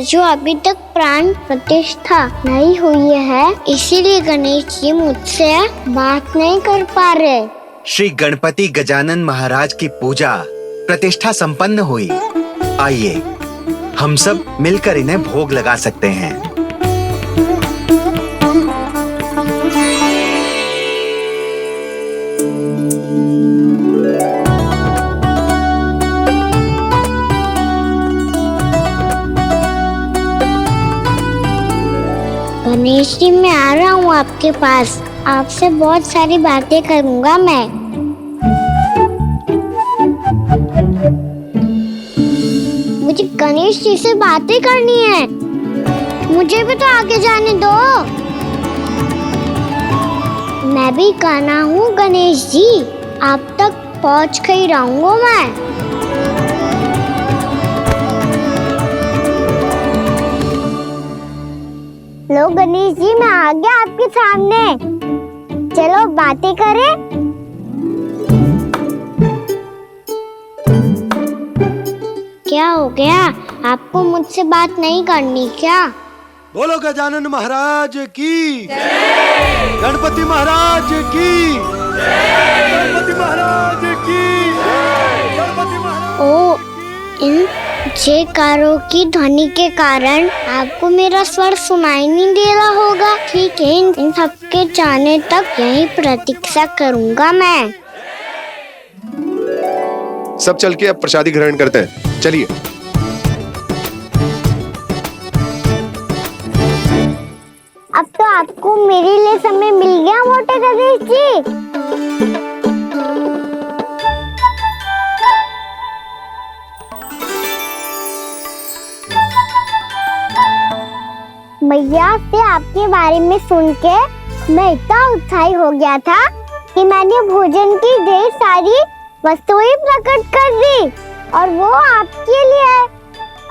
जो अभी तक प्राण प्रतिष्ठा नहीं हुई है, इसीलिए गणेश जी मुझसे बात नहीं कर पा रहे। श्री गणपति गजानन महाराज की पूजा प्रतिष्ठा संपन्न हुई। आइए हम सब मिलकर इन्हें भोग लगा सकते हैं। गणेश जी मैं आ रहा हूँ आपके पास, आपसे बहुत सारी बातें करूँगा मैं। मुझे गणेश जी से बातें करनी है, मुझे भी तो आगे जाने दो। मैं भी कान्हा हूँ गणेश जी, आप तक पहुँच कर ही रहूँगा मैं। लो गणेश जी मैं आ गया आपके सामने, चलो बातें करें। क्या हो गया, आपको मुझसे बात नहीं करनी क्या? बोलो गजानन महाराज की, गणपति महाराज की, गणपति महाराज की, गणपति महाराज। ओ, इन जयकारों की ध्वनि के कारण आपको मेरा स्वर सुनाई नहीं दे रहा होगा। ठीक है, इन सबके जाने तक यही प्रतीक्षा करूंगा मैं। सब चल के अब प्रसादी ग्रहण करते हैं, चलिए। अब तो आपको मेरे लिए समय मिल गया मोटे गणेश जी। मैया से आपके बारे में सुन के मैं इतना उत्साही हो गया था कि मैंने भोजन की ढेर सारी वस्तुएं प्रकट कर दी, और वो आपके लिए।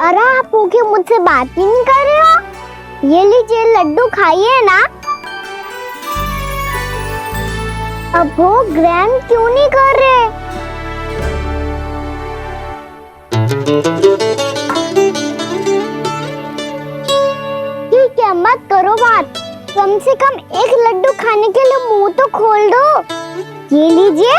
अरे आप भूखे मुझसे बात ही नहीं कर रहे हो। ये लीजिए लड्डू खाइए ना। अब वो ग्रहण क्यों नहीं कर रहे? ठीक है, मत करो बात, कम से कम एक लड्डू खाने के लिए मुंह तो खोल दो। ये लीजिए।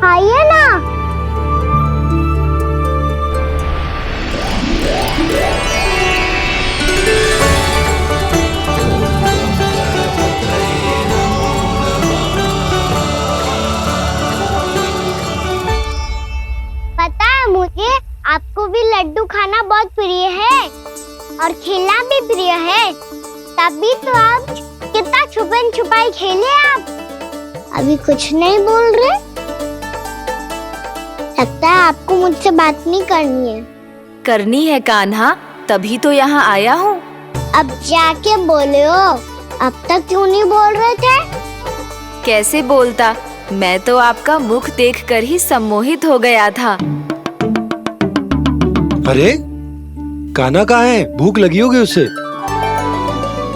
खाइए ना। पता है मुझे, आपको भी लड्डू खाना बहुत प्रिय है और खेलना भी प्रिय है, तभी तो आप कितना छुपन छुपाई खेले। आप अभी कुछ नहीं बोल रहे, लगता है आपको मुझसे बात नहीं करनी है। करनी है कान्हा, तभी तो यहाँ आया हूँ। अब जाके बोले हो, अब तक क्यों नहीं बोल रहे थे? कैसे बोलता, मैं तो आपका मुख देखकर ही सम्मोहित हो गया था। अरे कान्हा कहाँ है? भूख लगी होगी उसे।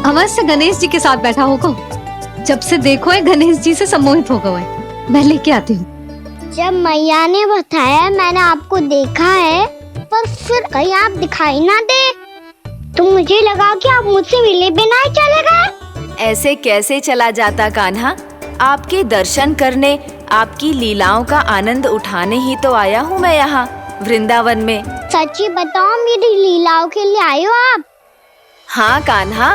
अवश्य गणेश जी के साथ बैठा होगा, जब से देखो है गणेश जी से सम्मोहित हो गए। मैं लेके आती हूँ। जब मैया ने बताया मैंने आपको देखा है, पर फिर कहीं आप दिखाई ना दे, तो मुझे लगा कि आप मुझसे मिले बिना ही चले गए। ऐसे कैसे चला जाता कान्हा, आपके दर्शन करने, आपकी लीलाओं का आनंद उठाने ही तो आया हूँ मैं यहाँ वृंदावन में। सच्ची बताओ, मेरी लीलाओं के लिए आए हो आप? हाँ कान्हा,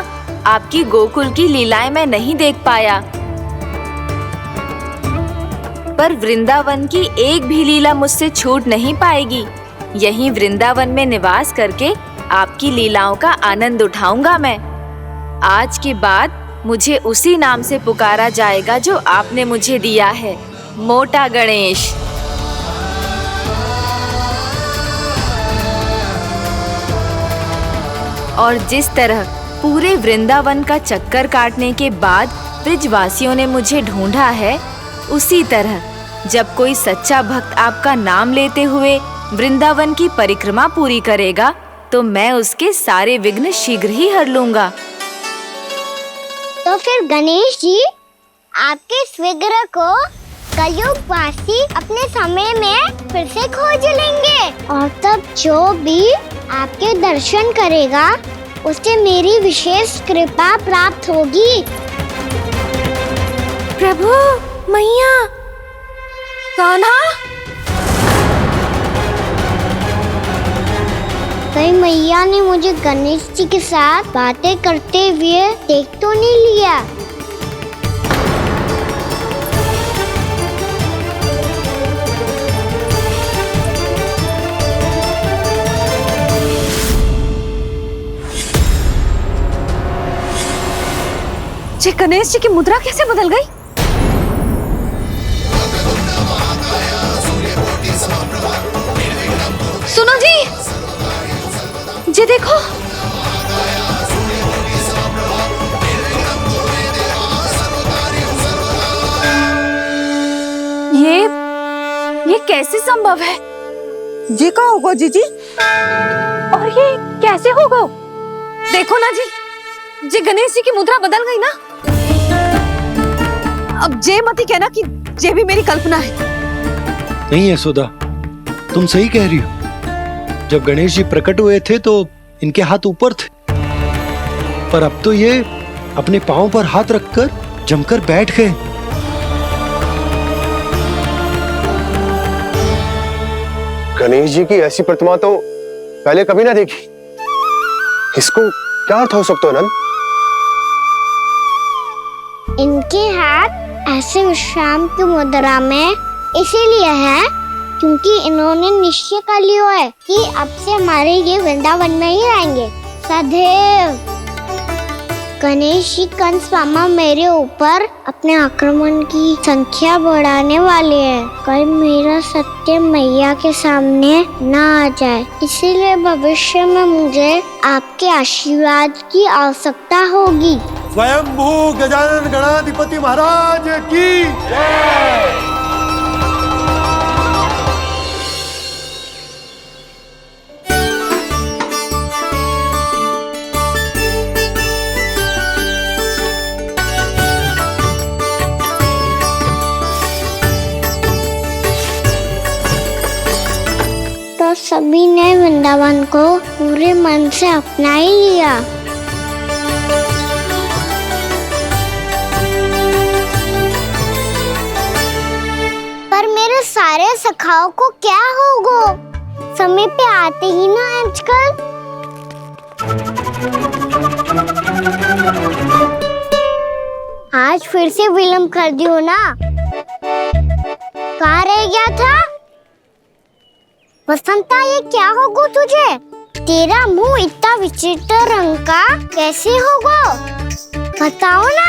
आपकी गोकुल की लीलाएं मैं नहीं देख पाया, पर वृंदावन की एक भी लीला मुझसे छूट नहीं पाएगी। यहीं वृंदावन में निवास करके आपकी लीलाओं का आनंद उठाऊंगा मैं। आज के बाद मुझे उसी नाम से पुकारा जाएगा जो आपने मुझे दिया है, मोटा गणेश। और जिस तरह पूरे वृंदावन का चक्कर काटने के बाद ब्रिजवासियों ने मुझे ढूंढा है, उसी तरह जब कोई सच्चा भक्त आपका नाम लेते हुए वृंदावन की परिक्रमा पूरी करेगा, तो मैं उसके सारे विघ्न शीघ्र ही हर लूंगा। तो फिर गणेश जी, आपके इस विग्रह को कलयुगवासी अपने समय में फिर से खोज लेंगे, और तब जो भी आपके दर्शन करेगा उसे मेरी विशेष कृपा प्राप्त होगी। प्रभु, मैया, कान्हा। कहीं मैया ने मुझे गणेश जी के साथ बातें करते हुए देख तो नहीं लिया? ये गणेश जी की मुद्रा कैसे बदल गई? सुनो जी, ये देखो। ये कैसे संभव है? जी का होगा जीजी? और ये कैसे होगा? देखो ना जी, जे गणेश जी की मुद्रा बदल गई ना। अब जे मत ही कहना कि जे भी मेरी कल्पना है। नहीं यशोदा, तुम सही कह रही हो। जब गणेश जी प्रकट हुए थे तो इनके हाथ ऊपर थे, पर अब तो ये अपने पांव पर हाथ रखकर जमकर बैठ गए। गणेश जी की ऐसी प्रतिमा तो पहले कभी ना देखी। इसको क्या अर्थ हो सकता है नंद? इनके हाथ ऐसे विश्राम की मुद्रा में इसीलिए है क्योंकि इन्होंने निश्चय कर लिया है कि अब से हमारे ये वृंदावन में ही रहेंगे सदैव। गणेश जी कंस मामा मेरे ऊपर अपने आक्रमण की संख्या बढ़ाने वाले हैं। कल मेरा सत्य मैया के सामने ना आ जाए, इसीलिए भविष्य में मुझे आपके आशीर्वाद की आवश्यकता होगी। स्वयंभू गजानन गणाधिपति महाराज की जय। तो सभी ने वृंदावन को पूरे मन से अपना ही लिया। पर मेरे सारे सखाओं को क्या होगा? समय पे आते ही ना आजकल। आज फिर से विलम्ब कर दियो ना। कहाँ रह गया था? वसंता, ये क्या होगा तुझे? तेरा मुंह इतना विचित्र रंग का कैसे होगा? बताओ ना।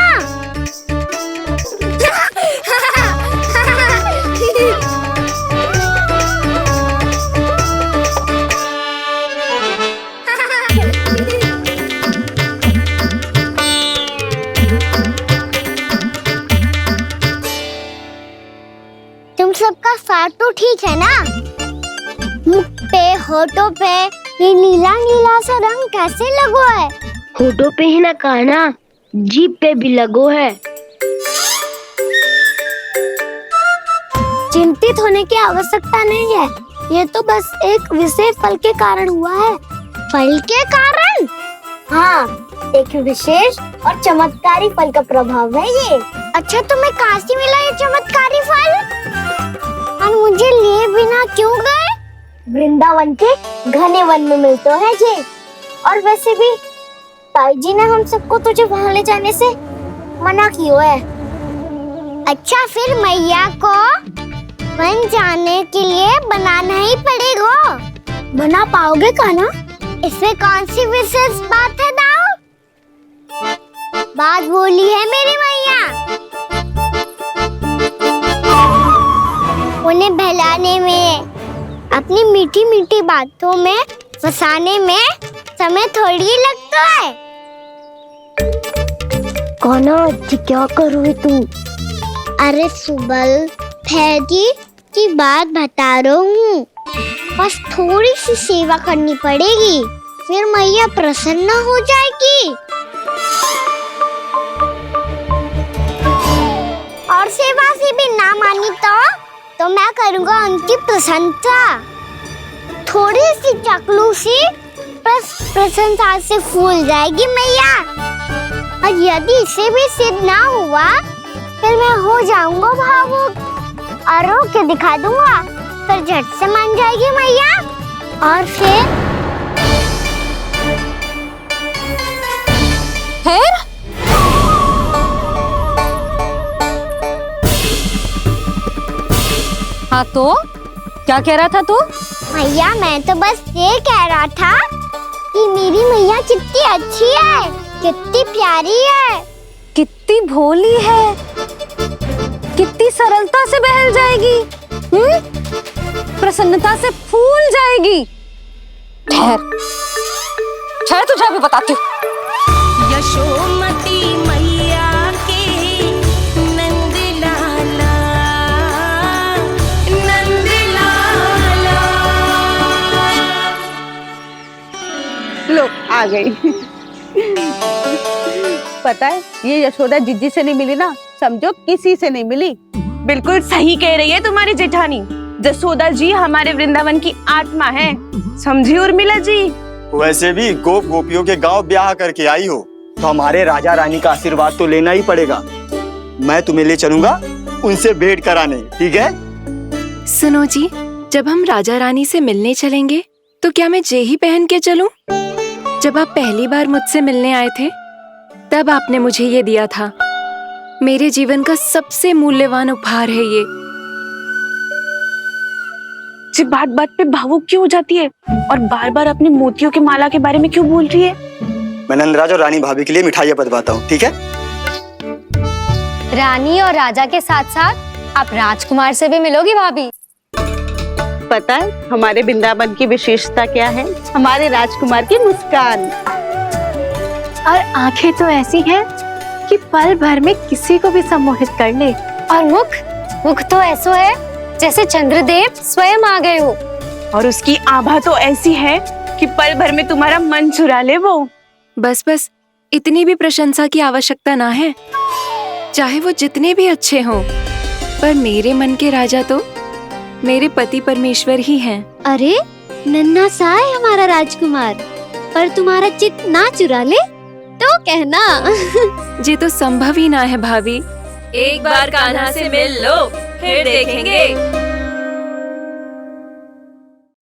तुम सबका साथ तो ठीक है ना? मुख पे, होठों पे ये नीला नीला सा रंग कैसे लगो है? होठों पे ही ना कहना, जीभ पे भी लगो है। चिंतित होने की आवश्यकता नहीं है, ये तो बस एक विशेष फल के कारण हुआ है। फल के कारण? हाँ, एक विशेष और चमत्कारी फल का प्रभाव है ये। अच्छा, तुम्हें कहाँ से मिला ये चमत्कारी फल? और मुझे लिए बिना क्यों गए? वृंदावन के घने वन में मिलते है ये। और वैसे भी ताई जी ने हम सबको तुझे वहाँ ले जाने से मना किया है। अच्छा, फिर मैया को वन जाने के लिए बनाना ही पड़ेगा। बना पाओगे का ना? इसमें कौन सी विशेष बात है दाऊ? बात बोली है मेरी मैया। उन्हें बहलाने में, अपनी मीठी मीठी बातों में फंसाने में समय थोड़ी लगता है। कौना क्या करोगे तू? अरे सुबल, फैजी की बात बता रहा हूँ। बस थोड़ी सी सेवा करनी पड़ेगी, फिर मैया प्रसन्न हो जाएगी। और सेवा से भी ना मानी तो मैं करूँगा उनकी प्रशंसा। थोड़ी सी चाकलूसी बस प्रशंसा से फूल जाएगी मैया। और यदि इसे भी सिद्ध ना हुआ, फिर मैं हो जाऊंगा भावुक और रो के दिखा दूंगा, फिर झट से मान जाएगी मैया। और फिर हाँ तो क्या कह रहा था तू? मैया, मैं तो बस ये कह रहा था कि मेरी मैया कितनी अच्छी है, कितनी प्यारी है। कितनी भोली है, कितनी सरलता से बहल जाएगी, प्रसन्नता से फूल जाएगी। ठहर ठहर, तुझे अभी बताती हूँ। यशोमती मैया के नंद लाला, नंद लाला। लो आ गई। पता है ये यशोदा जिज्जी से नहीं मिली ना, समझो किसी से नहीं मिली। बिल्कुल सही कह रही है तुम्हारी जेठानी। जसोदा जी हमारे वृंदावन की आत्मा है, समझी उर्मिला जी। वैसे भी गोप गोपियों के गांव ब्याह करके आई हो तो हमारे राजा रानी का आशीर्वाद तो लेना ही पड़ेगा। मैं तुम्हें ले चलूंगा उनसे भेंट कराने, ठीक है? सुनो जी, जब हम राजा रानी से मिलने चलेंगे तो क्या मैं जे ही पहन के चलूं? जब आप पहली बार मुझसे मिलने आए थे तब आपने मुझे ये दिया था। मेरे जीवन का सबसे मूल्यवान उपहार है ये। बात बात पे भावुक क्यों हो जाती है और बार बार अपने मोतियों की माला के बारे में क्यों बोल रही है? मैं नंदराज और रानी भाभी के लिए मिठाइयाँ बंटवाता हूँ, ठीक है? रानी और राजा के साथ साथ आप राजकुमार से भी मिलोगी भाभी। पता है हमारे वृंदावन की विशेषता क्या है? हमारे राजकुमार की मुस्कान और आंखें तो ऐसी हैं कि पल भर में किसी को भी सम्मोहित कर ले। और मुख तो ऐसा है जैसे चंद्रदेव स्वयं आ गए हो। और उसकी आभा तो ऐसी है कि पल भर में तुम्हारा मन चुरा ले वो। बस बस, इतनी भी प्रशंसा की आवश्यकता ना है। चाहे वो जितने भी अच्छे हों, पर मेरे मन के राजा तो मेरे पति परमेश्वर ही हैं। अरे नन्हा सा है हमारा राजकुमार, पर तुम्हारा चित्त ना चुरा ले तो कहना। ये तो संभव ही ना है भाभी। एक बार कान्हा से मिल लो, फिर देखेंगे।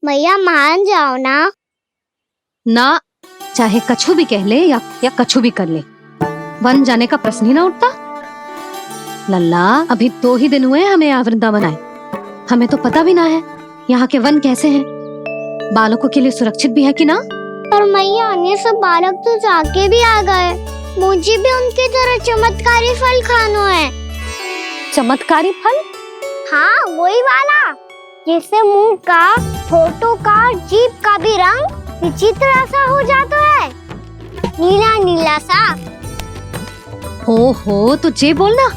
मैया मान जाओ ना। ना, चाहे कछु भी कह ले या कछु भी कर ले, वन जाने का प्रश्न ही ना उठता। लल्ला, अभी 2 ही दिन हुए हमें यहाँ वृंदावन आए, हमें तो पता भी ना है यहाँ के वन कैसे हैं, बालकों के लिए सुरक्षित भी है कि ना। पर मैया ये सब बालक तो जाके भी आ गए, मुझे भी उनकी तरह चमत्कारी फल खाना है। चमत्कारी फल? हाँ वही वाला, जिससे मुंह का, होठों का, जीभ का भी रंग विचित्र सा हो जाता है, नीला नीला सा। हो तो जे बोलना,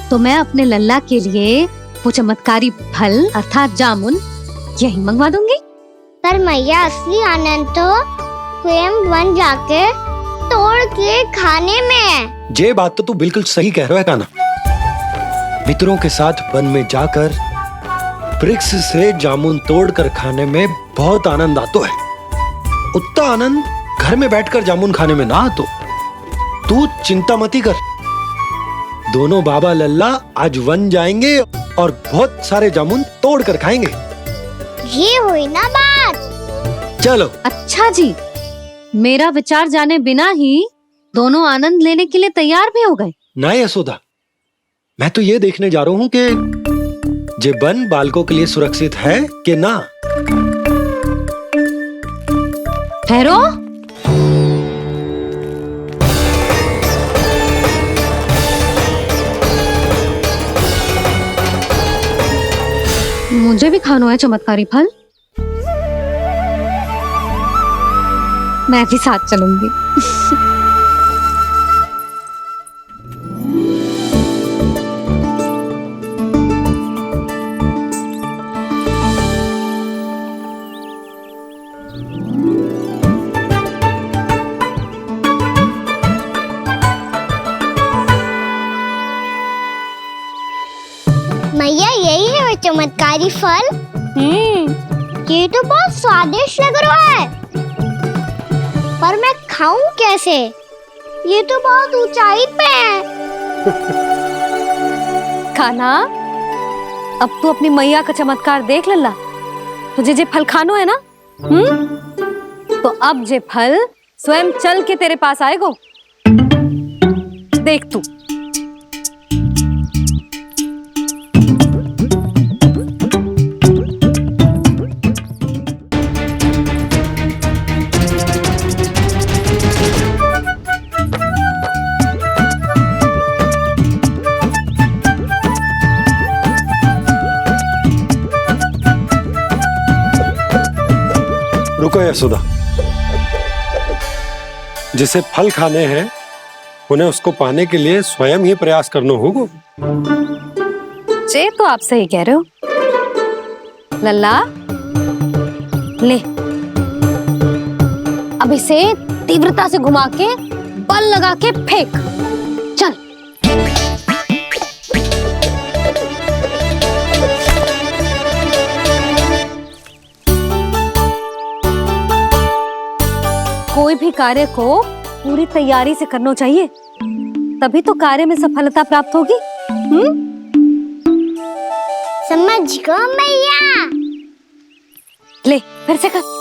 तो मैं अपने लल्ला के लिए वो चमत्कारी फल अर्थात जामुन यही मंगवा दूंगी। पर मैया असली आनंद तो स्वयं वन जाके तोड़ के खाने में है। ये बात तो तू बिल्कुल सही कह रहा है कान्हा। मित्रों के साथ वन में जाकर वृक्ष से जामुन तोड़कर खाने में बहुत आनंद आता है। उतना आनंद घर में बैठकर जामुन खाने में ना आतो। तू चिंता मती कर, दोनों बाबा लल्ला आज वन जाएंगे और बहुत सारे जामुन तोड़कर खाएंगे। ये हुई ना बात। चलो। अच्छा जी, मेरा विचार जाने बिना ही दोनों आनंद लेने के लिए तैयार भी हो गए। ना यशोदा, मैं तो ये देखने जा रहा हूँ कि जे वन बालकों के लिए सुरक्षित है कि ना। ठहरो, मुझे भी खाना है चमत्कारी फल, मैं भी साथ चलूंगी। मैया यही है वो चमत्कारी फल। ये तो बहुत स्वादिष्ट लग रहा है, पर मैं खाऊं कैसे? ये तो बहुत ऊंचाई पे है। खाना, अब तू अपनी मैया का चमत्कार देख लल्ला। तुझे जे फल खानो है ना, तो अब जे फल स्वयं चल के तेरे पास आएगो। देख तू। रुको यशोदा, जिसे फल खाने हैं उन्हें उसको पाने के लिए स्वयं ही प्रयास करना होगा। जे तो आप सही कह रहे हो। लल्ला ले, अब इसे तीव्रता से घुमा के बल लगा के फेंक। चल। कोई भी कार्य को पूरी तैयारी से करना चाहिए, तभी तो कार्य में सफलता प्राप्त होगी। समझ गो मैया। ले फिर से कर।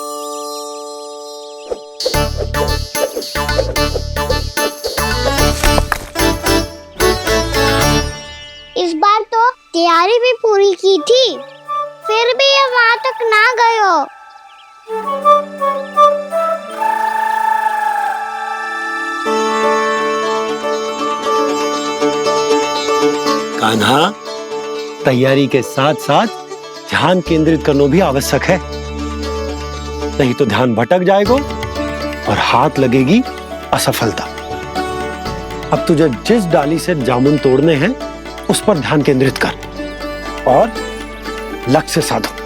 इस बार तो तैयारी भी पूरी की थी, फिर भी ये वहां तक ना गए हो। कान्हा, तैयारी के साथ साथ ध्यान केंद्रित करना भी आवश्यक है, नहीं तो ध्यान भटक जाएगा और हाथ लगेगी असफलता। अब तुझे जिस डाली से जामुन तोड़ने हैं उस पर ध्यान केंद्रित कर और लक्ष्य साधो।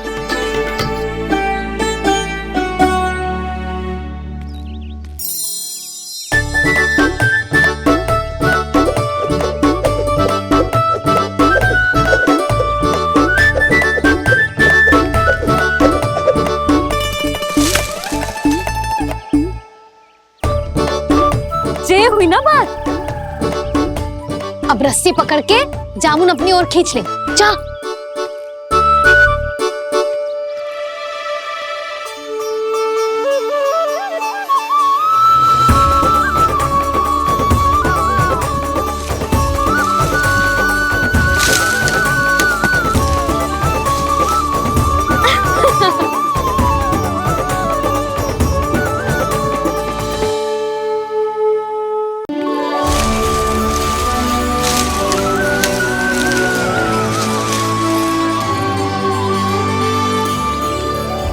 हुई ना बात। अब रस्सी पकड़ के जामुन अपनी ओर खींच ले। जा।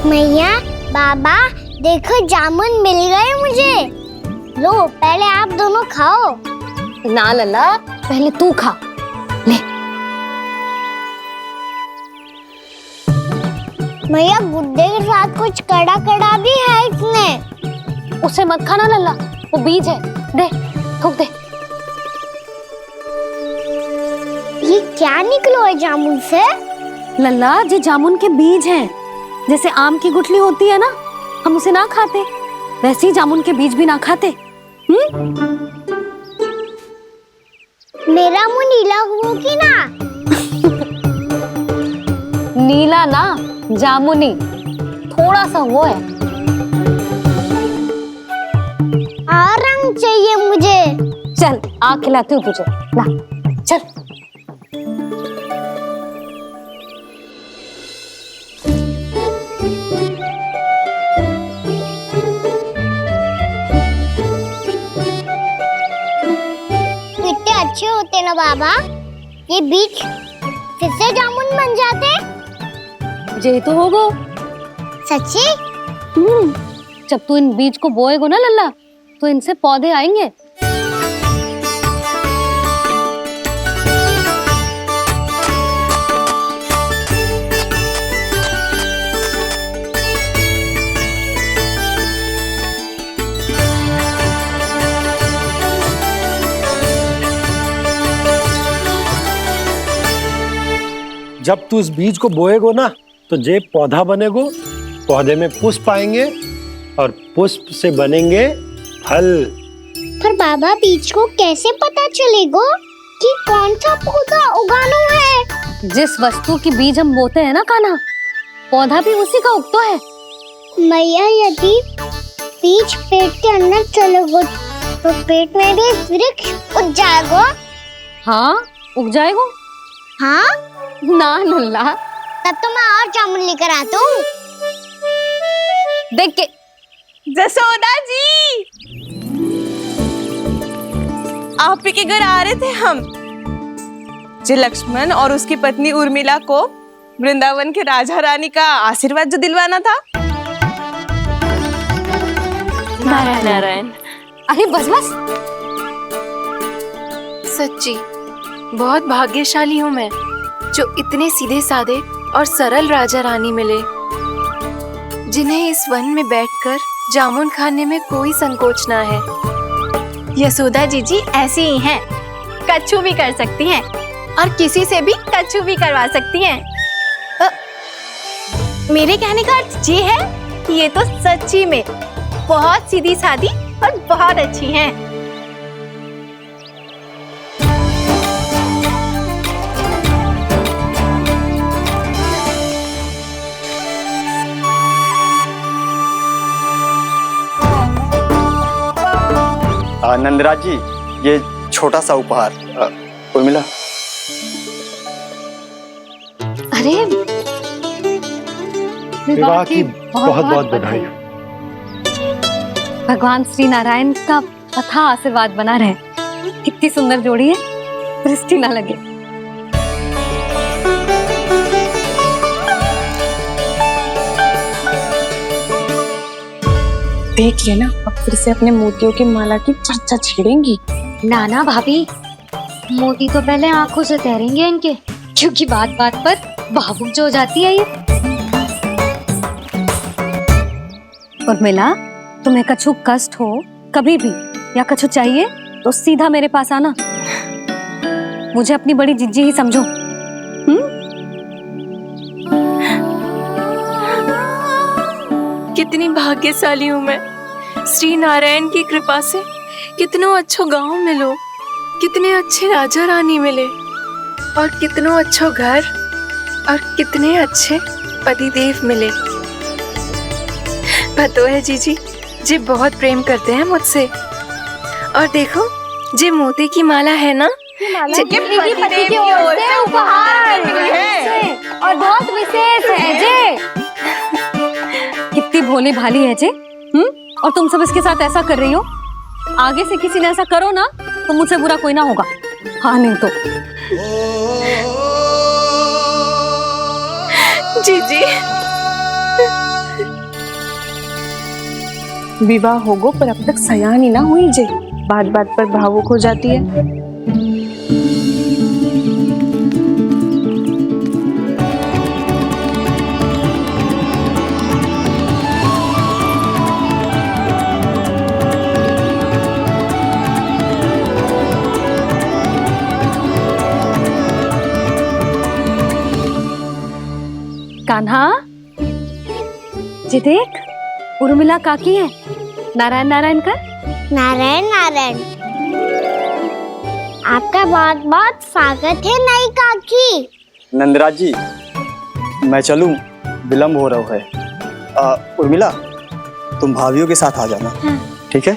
मैया, बाबा, देखो जामुन मिल गए मुझे। लो, पहले आप दोनों खाओ। ना लल्ला, पहले तू खा। ले। मैया, गुड्डे के साथ कुछ कड़ा कड़ा भी है इसमें। उसे मत खाना लल्ला, वो बीज है। दे, थूक दे। ये क्या निकलो है जामुन से? लल्ला, ये जामुन के बीज हैं। जैसे आम की गुठली होती है ना, हम उसे ना खाते, वैसे ही जामुन के बीज भी ना खाते। मेरा मुंह नीला हुआ कि ना? नीला ना, जामुनी, थोड़ा सा वो है। और रंग चाहिए मुझे। चल, आ खिलाती हूँ तुझे। ला, चल। अच्छे होते ना बाबा, ये बीज फिर से जामुन बन जाते। जे तो होगो। सच्ची? जब तू इन बीज को बोएगो ना लल्ला, तो इनसे पौधे आएंगे। जब तू इस बीज को बोएगो ना, तो जे पौधा बनेगो, पौधे में पुष्प आएंगे और पुष्प से बनेंगे फल। पर बाबा, बीज को कैसे पता चलेगा कि कौन सा पौधा उगाना है? जिस वस्तु की बीज हम बोते हैं ना कान्हा, पौधा भी उसी का उगता है। मैया, यदि बीज पेट के अंदर चलेगा तो पेट में भी वृक्ष उग जाएगा। हाँ, उग जाएगा। हाँ ना लल्ला, तब तो मैं और जामुन लेकर आता हूँ। देख के। जसोदा जी, आप ही के घर आ रहे थे हम। जो लक्ष्मण और उसकी पत्नी उर्मिला को वृंदावन के राजा रानी का आशीर्वाद जो दिलवाना था। नारायण नारायण। अरे बस बस। सच्ची बहुत भाग्यशाली हूँ मैं, जो इतने सीधे साधे और सरल राजा रानी मिले, जिन्हें इस वन में बैठकर जामुन खाने में कोई संकोच ना है। यशोदा जीजी ऐसी ही हैं, कच्छू भी कर सकती हैं और किसी से भी कच्छू भी करवा सकती हैं। मेरे कहने का अर्थ ये है कि ये तो सच्ची में बहुत सीधी सादी और बहुत अच्छी हैं। नंदराज जी, ये छोटा सा उपहार। उर्मिला। अरे विवाह की बहुत बहुत बधाई। भगवान श्री नारायण का अथाह आशीर्वाद बना रहे। कितनी सुंदर जोड़ी है, दृष्टि ना लगे। देख लेना, अब फिर से अपने मोतियों की माला की चर्चा छेड़ेंगी। नाना भाभी, मोती तो पहले आंखों से तैरेंगे इनके, क्योंकि बात बात पर भावुक जो हो जाती है ये। उर्मिला, तुम्हें कछु कष्ट हो कभी भी या कछु चाहिए तो सीधा मेरे पास आना। मुझे अपनी बड़ी जिज्जी ही समझो। कितनी भाग्यशाली हूँ मैं, श्री नारायण की कृपा से कितनों अच्छो गांव मिलो, कितने अच्छे राजा रानी मिले, और कितनों अच्छो घर और कितने अच्छे पतिदेव मिले। पतो है जीजी, जी बहुत प्रेम करते हैं मुझसे। और देखो, जी मोती की माला है ना, पति की ओर से उपहार है और बहुत विशेष है जे। कितनी भोली भाली है जे। और तुम सब इसके साथ ऐसा कर रही हो। आगे से किसी ने ऐसा करो ना तो मुझसे बुरा कोई ना होगा। हाँ नहीं तो। जीजी, विवाह होगो पर अब तक सयान ही ना हुई जे, बात बात पर भावुक हो जाती है। कान्हा जी, देख उर्मिला काकी है। नारायण नारायण कर। नारायण नारायण। आपका बहुत बहुत स्वागत है नई काकी। नंदराज जी, मैं चलूं, विलंब हो रहा है। उर्मिला, तुम भाभियों के साथ आ जाना। हाँ। ठीक है।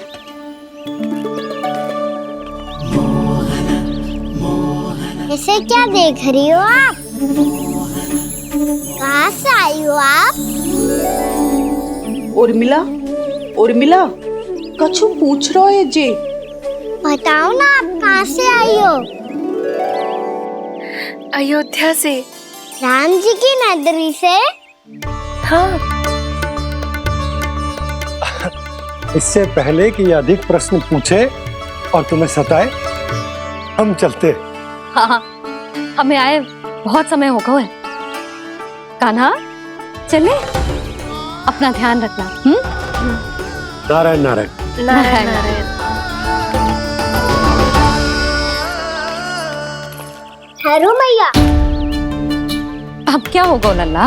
इसे क्या देख रही हो आप? कहाँ से आई हो आप? उर्मिला, उर्मिला, कछु पूछ रहे है जे। बताओ ना, आप कहाँ से आई हो? अयोध्या से। राम जी की नगरी से? हाँ। इससे पहले कि अधिक प्रश्न पूछे और तुम्हें सताए, हम चलते। हाँ, हमें आए बहुत समय हो गया है। कान्हा, चले, अपना ध्यान रखना। नारायण नारायण। नारायण नारायण। हेलो मैया। अब क्या होगा लल्ला?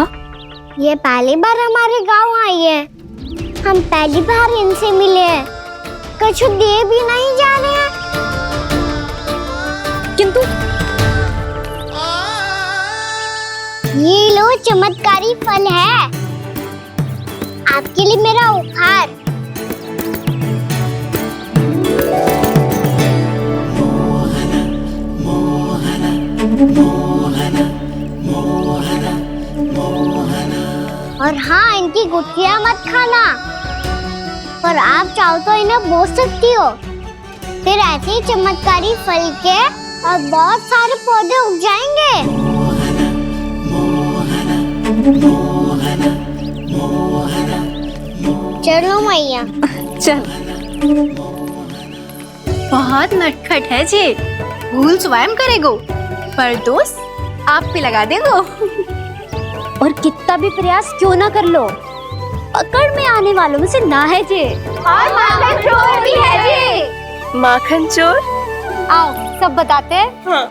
ये पहली बार हमारे गांव आई है। हम पहली बार इनसे मिले हैं। कुछ दे भी नहीं जा रहे हैं। किंतु ये लो, चमत्कारी फल है आपके लिए, मेरा उपहार। और हाँ, इनकी गुठलियां मत खाना। और आप चाहो तो इन्हें बोस सकती हो, फिर ऐसे ही चमत्कारी फल के और बहुत सारे पौधे उग जाएंगे। चलो मैया। चल। बहुत नटखट है जे, भूल स्वयं करेगो, पर दोस्त आप पे लगा देगो। और कितना भी प्रयास क्यों ना कर लो, पकड़ में आने वालों में से ना है जे। और माखन चोर भी है जे। माखन चोर? आओ सब बताते हैं। हाँ।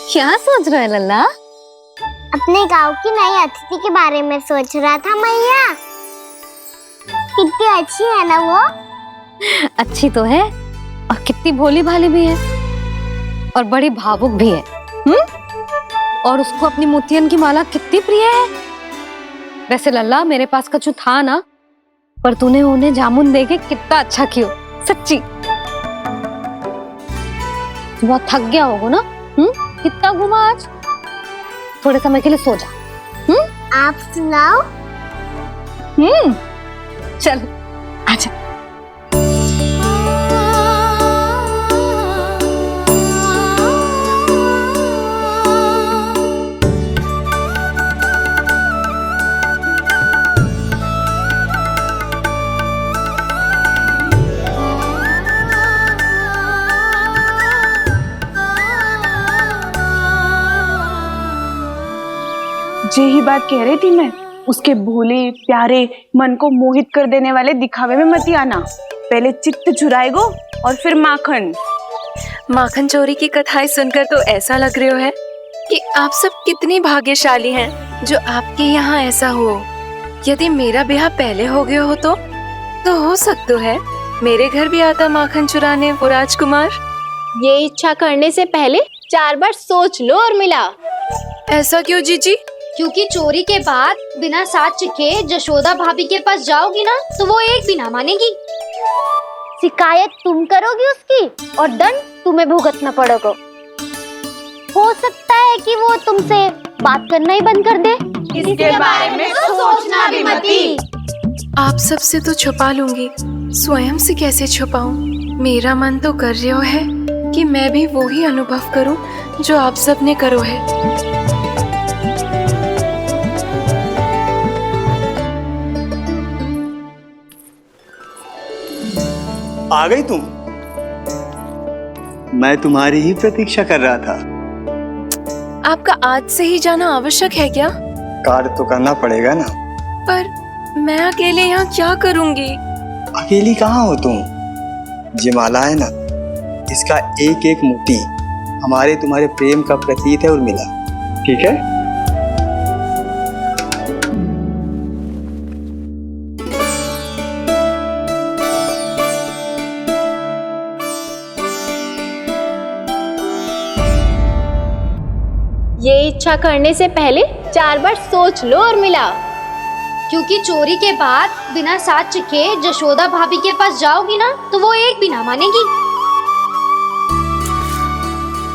क्या सोच रहे लल्ला? अपने गांव की नई अतिथि के बारे में सोच रहा था मैया। कितनी अच्छी है ना वो? अच्छी तो है और कितनी भोली भाली भी है और बड़ी भावुक भी है। और उसको अपनी मोतियन की माला कितनी प्रिय है। वैसे लल्ला मेरे पास कछु था ना, पर तूने उन्हें जामुन देके कितना अच्छा किया, सच्ची। बहुत थक गया होगा ना? कितना घुमा आज? थोड़े समय के लिए सो जा। आप सुनाओ। चल आजा। यही बात कह रही थी मैं, उसके भोले प्यारे मन को मोहित कर देने वाले दिखावे में मत आना। पहले चित्त चुराएगो और फिर माखन। माखन चोरी की कथाएं सुनकर तो ऐसा लग रहा है कि आप सब कितनी भाग्यशाली हैं जो आपके यहाँ ऐसा हो। यदि मेरा ब्याह पहले हो गया हो तो हो सकता है मेरे घर भी आता माखन चुराने वो राजकुमार। ये इच्छा करने से पहले 4 बार सोच लो और मिला। ऐसा क्यों जीजी? क्योंकि चोरी के बाद बिना साथ चिखे जशोदा भाभी के पास जाओगी ना तो वो एक भी ना मानेगी। शिकायत तुम करोगी उसकी और दंड तुम्हें भुगतना पड़ेगा। हो सकता है कि वो तुमसे बात करना ही बंद कर दे। इसके बारे में तो सोचना भी मती। आप सबसे तो छुपा लूंगी, स्वयं से कैसे छुपाऊं? मेरा मन तो कर रहा है कि मैं भी वो ही अनुभव करूं जो आप सब ने करो है। आ गई तुम? मैं तुम्हारी ही प्रतीक्षा कर रहा था। आपका आज से ही जाना आवश्यक है क्या? कार्य तो करना पड़ेगा ना। पर मैं अकेले यहाँ क्या करूँगी? अकेली कहाँ हो तुम? ये माला है ना, इसका एक एक मोती हमारे तुम्हारे प्रेम का प्रतीक है उर्मिला, ठीक है? ये इच्छा करने से पहले 4 बार सोच लो और मिला। क्योंकि चोरी के बाद बिना साथ चिखे जशोदा भाभी के पास जाओगी ना तो वो एक भी ना मानेगी।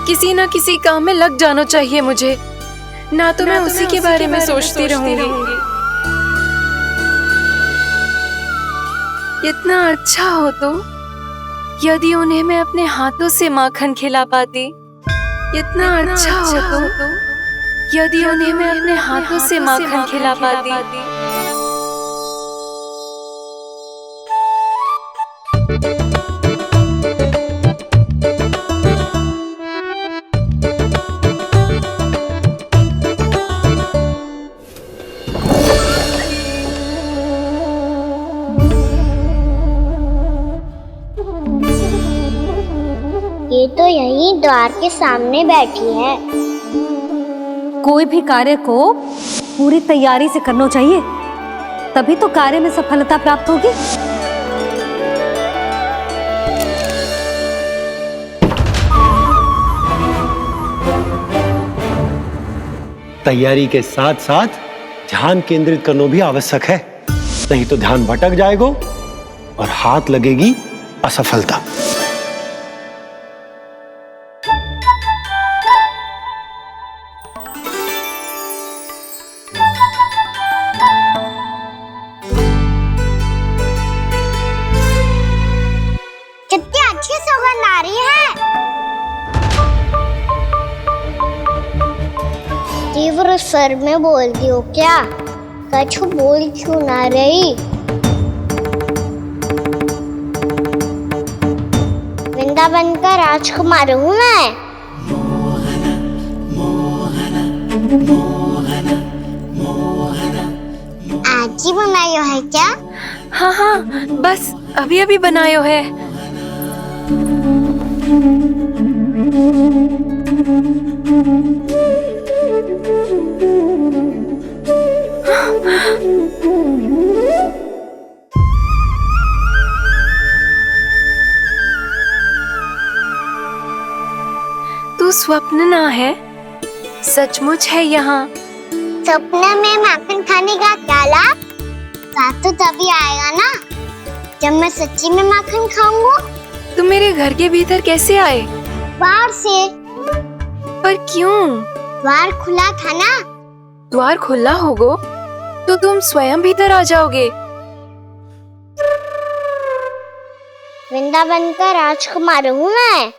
किसी ना किसी काम में लग जाना चाहिए मुझे, ना तो मैं उसी के बारे में सोचती रहूंगी। इतना अच्छा हो तो यदि उन्हें मैं अपने हाथों से माखन खिला पाती। इतना अच्छा हो तो यदि उन्हें मैं अपने हाथों से माखन खिला पाती। ये तो यहीं द्वार के सामने बैठी है। कोई भी कार्य को पूरी तैयारी से करना चाहिए, तभी तो कार्य में सफलता प्राप्त होगी। तैयारी के साथ साथ ध्यान केंद्रित करना भी आवश्यक है, नहीं तो ध्यान भटक जाएगा और हाथ लगेगी असफलता। कितनी अच्छी सुगंध आ रही है। तीव्र स्वर में बोलती हो क्या? कछु बोल क्यों ना रही? वृंदावन का राजकुमार हूँ मैं। आज ही बनायो है क्या? हाँ हाँ, बस अभी अभी बनायो है। तू स्वप्न ना है, सचमुच है यहाँ। सपने में माखन खाने का क्या लाभ? स्वाद तो तभी आएगा ना जब मैं सच्ची में माखन खाऊंगा। तुम मेरे घर के भीतर कैसे आए? बाहर से। पर क्यों? द्वार खुला था ना। द्वार खुला होगा तो तुम स्वयं भीतर आ जाओगे। वृंदावन का राजकुमार हूँ मैं।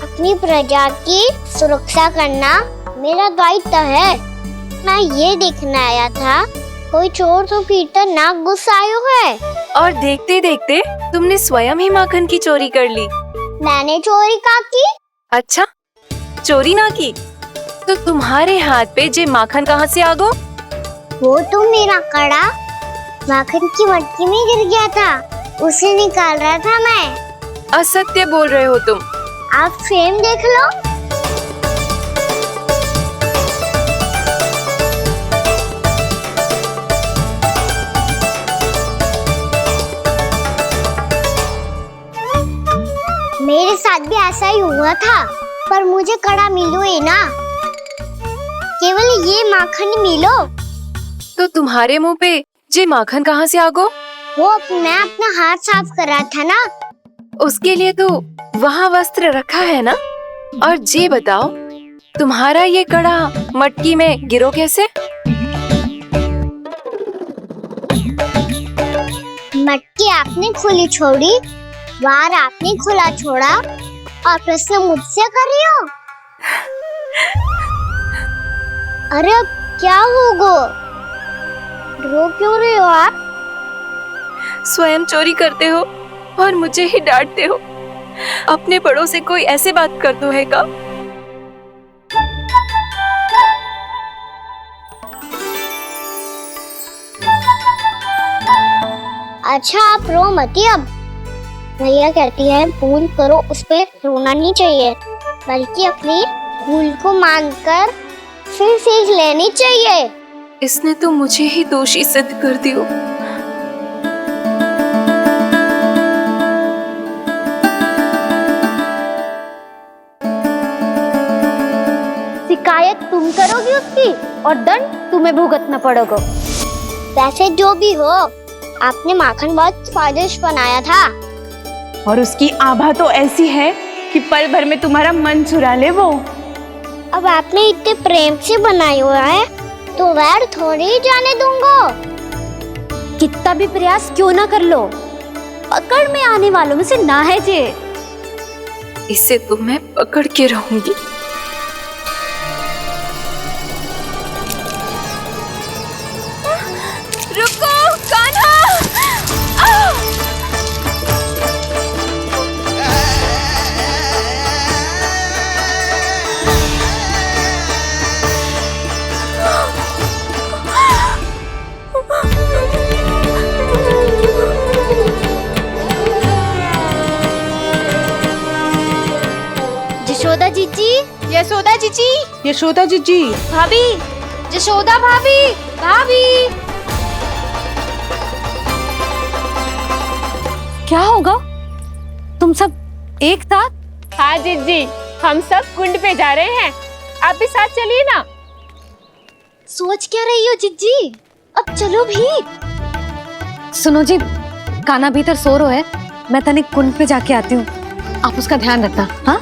अपनी प्रजा की सुरक्षा करना मेरा दायित्व है। मैं ये देखने आया था कोई चोर तो भीतर ना घुस आयो है। और देखते देखते तुमने स्वयं ही माखन की चोरी कर ली। मैंने चोरी का की? अच्छा, चोरी ना की तो तुम्हारे हाथ पे जे माखन कहाँ से आ गो? वो तो मेरा कड़ा माखन की मटकी में गिर गया था, उसे निकाल रहा था मैं। असत्य बोल रहे हो तुम। आप फ्रेम देख लो। मेरे साथ भी ऐसा ही हुआ था, पर मुझे कड़ा मिलो ही ना, केवल ये माखन मिलो। तो तुम्हारे मुंह पे जे माखन कहाँ से आ गो? वो मैं अपना हाथ साफ कर रहा था ना। उसके लिए तो वहाँ वस्त्र रखा है ना। और जे बताओ, तुम्हारा ये कड़ा मटकी में गिरो कैसे? मटकी आपने खुली छोड़ी, द्वार आपने खुला छोड़ा, और प्रश्न मुझसे कर रही हो? अरे अब क्या होगा? रो क्यों रहे हो आप? स्वयं चोरी करते हो और मुझे ही डांटते हो। अपने बड़ों से कोई ऐसे बात कर दो है का? अच्छा आप रो मती अब। भैया कहती है भूल करो, उस पे रोना नहीं चाहिए, बल्कि अपनी भूल को मानकर फिर सीख लेनी चाहिए। इसने तो मुझे ही दोषी सिद्ध कर दिया। शिकायत तुम करोगी उसकी और दंड तुम्हें भुगतना पड़ेगा। वैसे जो भी हो, आपने माखन बहुत स्वादिष्ट बनाया था। और उसकी आभा तो ऐसी है कि पल भर में तुम्हारा मन चुरा ले वो। अब आपने इतने प्रेम से बनाया हुआ है तो वैर थोड़ी ही जाने दूंगा। कितना भी प्रयास क्यों ना कर लो, पकड़ में आने वालों में से ना है जे। इसे तो मैं पकड़ के रहूंगी। रुको कान्हा! यशोदा जीजी, यशोदा जीजी, यशोदा जीजी, भाभी, यशोदा भाभी, भाभी। क्या होगा? तुम सब एक साथ? हाँ जीजी, हम सब कुंड पे जा रहे हैं, आप भी साथ चलिए ना। सोच क्या रही हो जीजी? अब चलो भी। सुनो जी, कान्हा भीतर सो रहा है, मैं तनिक कुंड पे जाके आती हूँ, आप उसका ध्यान रखना। हाँ,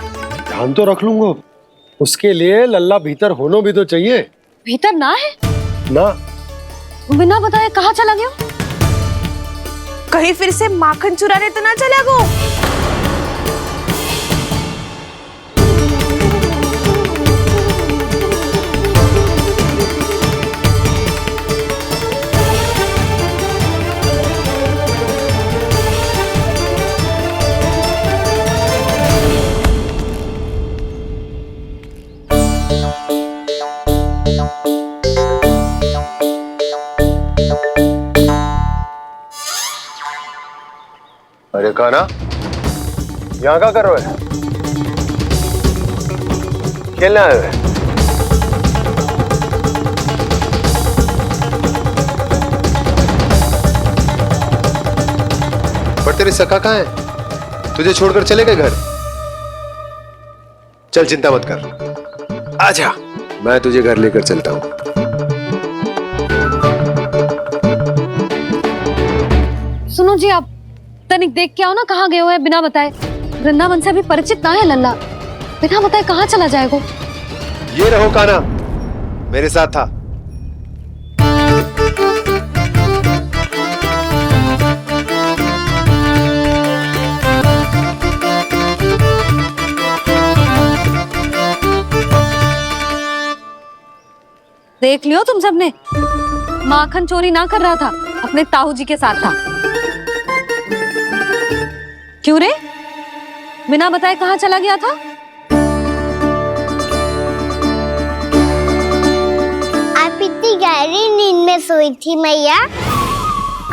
ध्यान तो रख लूंगा, उसके लिए लल्ला भीतर होना भी तो चाहिए। भीतर ना है ना? बिना बताए कहाँ चला गया? कहीं फिर से माखन चुराने तो ना चला गो? कान्हा, यहाँ क्या कर रहे हो? खेलने आए हुए? पर तेरे सखा कहाँ है? तुझे छोड़कर चले गए घर? चल चिंता मत कर, आजा, मैं तुझे घर लेकर चलता हूँ। सुनो जी, आप तनिक देख के आओ ना, कहाँ गए हुए हैं बिना बताए। वृंदावन से अभी परिचित ना है लल्ला, बिना बताए कहाँ चला जाएगा। ये रहो कान्हा, मेरे साथ था। देख लियो तुम सबने, माखन चोरी ना कर रहा था, अपने ताऊ जी के साथ था। क्यों रे, बिना बताए कहाँ चला गया था? आप इतनी गहरी नींद में सोई थी मैया,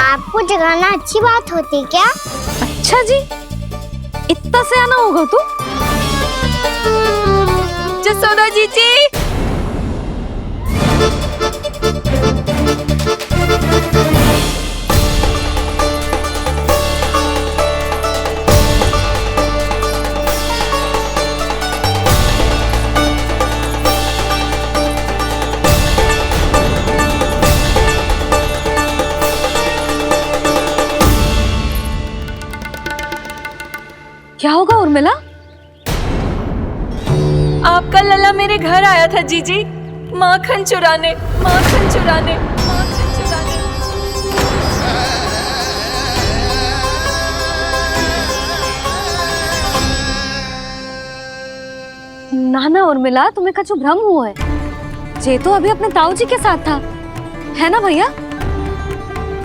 आपको जगाना अच्छी बात होती क्या? अच्छा जी, इतना सयाना होगा तू? जसोदा जीजी, क्या होगा उर्मिला? आपका लल्ला मेरे घर आया था जीजी, माखन चुराने, माखन चुराने, माखन चुराने। ना ना उर्मिला, तुम्हें कछु भ्रम हुआ है। जे तो अभी अपने ताऊ जी के साथ था, है ना भैया?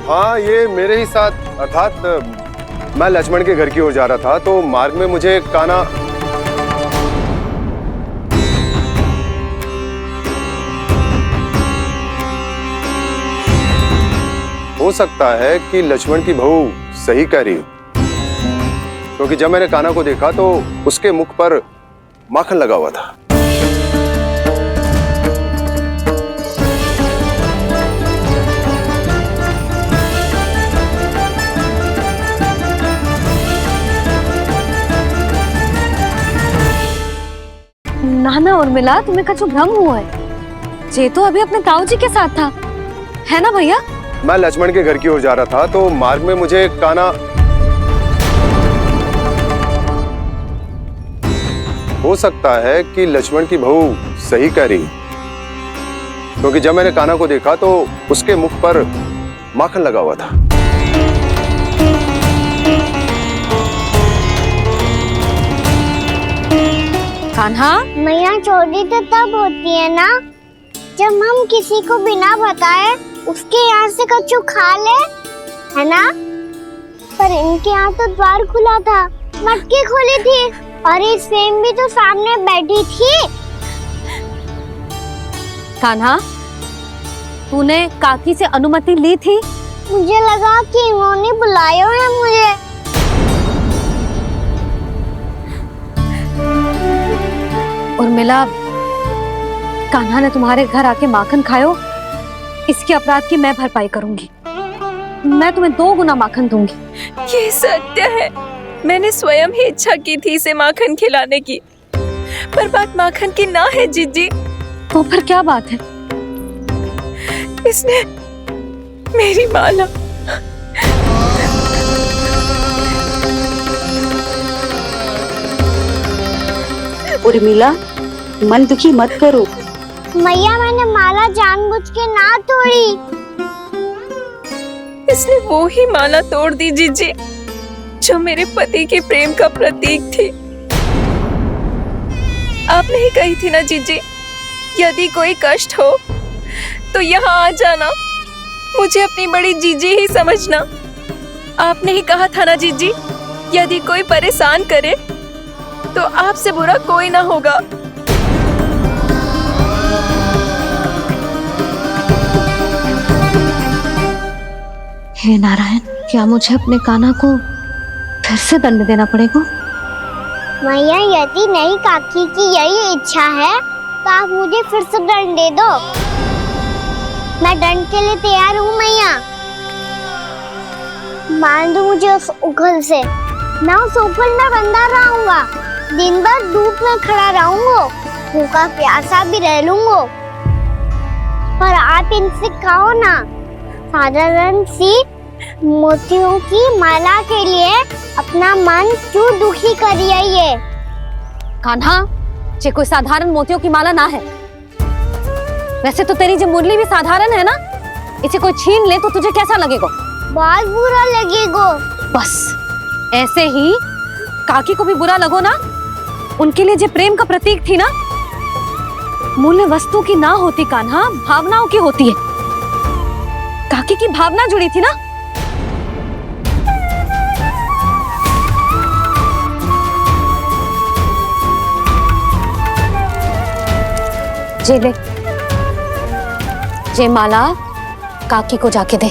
हाँ, ये मेरे ही साथ, अर्थात मैं लक्ष्मण के घर की ओर जा रहा था, तो मार्ग में मुझे कान्हा हो सकता है कि लक्ष्मण की बहू सही कह रही हो, क्योंकि जब मैंने कान्हा को देखा तो उसके मुख पर माखन लगा हुआ था। ना ना उर्मिला, तुम्हें कछु भ्रम हुआ है। जे तो अभी अपने ताऊ जी के साथ था, है ना भैया? मैं लक्ष्मण के घर की ओर जा रहा था, तो मार्ग में मुझे कान्हा हो सकता है कि लक्ष्मण की बहू सही कह रही, क्योंकि जब मैंने कान्हा को देखा तो उसके मुख पर माखन लगा हुआ था। कान्हा, मैया चोरी तो तब होती है ना जब हम किसी को बिना बताए उसके यहाँ से कछु खा ले, है ना? पर इनके यहाँ तो द्वार खुला था, मटकी खोली थी और ये सेम भी तो सामने बैठी थी। कान्हा, तूने काकी से अनुमति ली थी? मुझे लगा कि इन्होंने बुलाया है मुझे। उर्मिला, कान्हा ने तुम्हारे घर आके माखन खायो, इसके अपराध की मैं भरपाई करूंगी। मैं तुम्हें 2 गुना माखन दूंगी। ये सत्य है, मैंने स्वयं ही इच्छा की थी इसे माखन खिलाने की, पर बात माखन की ना है जीजी। तो फिर क्या बात है? इसने मेरी माला उर्मिला, मन दुखी मत करो। मैया, मैंने माला जानबूझ के ना तोड़ी। इसने वो ही माला तोड़ दी जीजी, जो मेरे पति के प्रेम का प्रतीक थी। आपने ही कही थी ना जीजी, यदि कोई कष्ट हो तो यहाँ आ जाना, मुझे अपनी बड़ी जीजी ही समझना। आपने ही कहा था ना जीजी, यदि कोई परेशान करे तो आपसे बुरा कोई ना होगा। हे नारायण, क्या मुझे अपने कान्हा को फिर से दंड देना पड़ेगा। मैया यदि नहीं काकी की यही इच्छा है तो आप मुझे फिर से दंड दे दो। मैं दंड के लिए तैयार हूँ मैया। मान दो मुझे उस उखल से। मैं उस उखल में बंधा रहूंगा, दिन भर धूप में खड़ा रहूंगा, भूखा प्यासा भी रह लूंगा। पर आप इनसे कहो ना, साधारण सी मोतियों की माला के लिए अपना मन क्यों दुखी करिए ये। कान्हा, ये कोई साधारण मोतियों की माला ना है। वैसे तो तेरी जो मुरली भी साधारण है ना, इसे कोई छीन ले तो तुझे कैसा लगेगा? बहुत बुरा लगेगा। बस ऐसे ही काकी को भी बुरा लगो ना। उनके लिए जो प्रेम का प्रतीक थी ना, मूल्य वस्तु की ना होती कान्हा, भावनाओं की होती है। काकी की भावना जुड़ी थी ना। जे ले, जे माला काकी को जाके दे।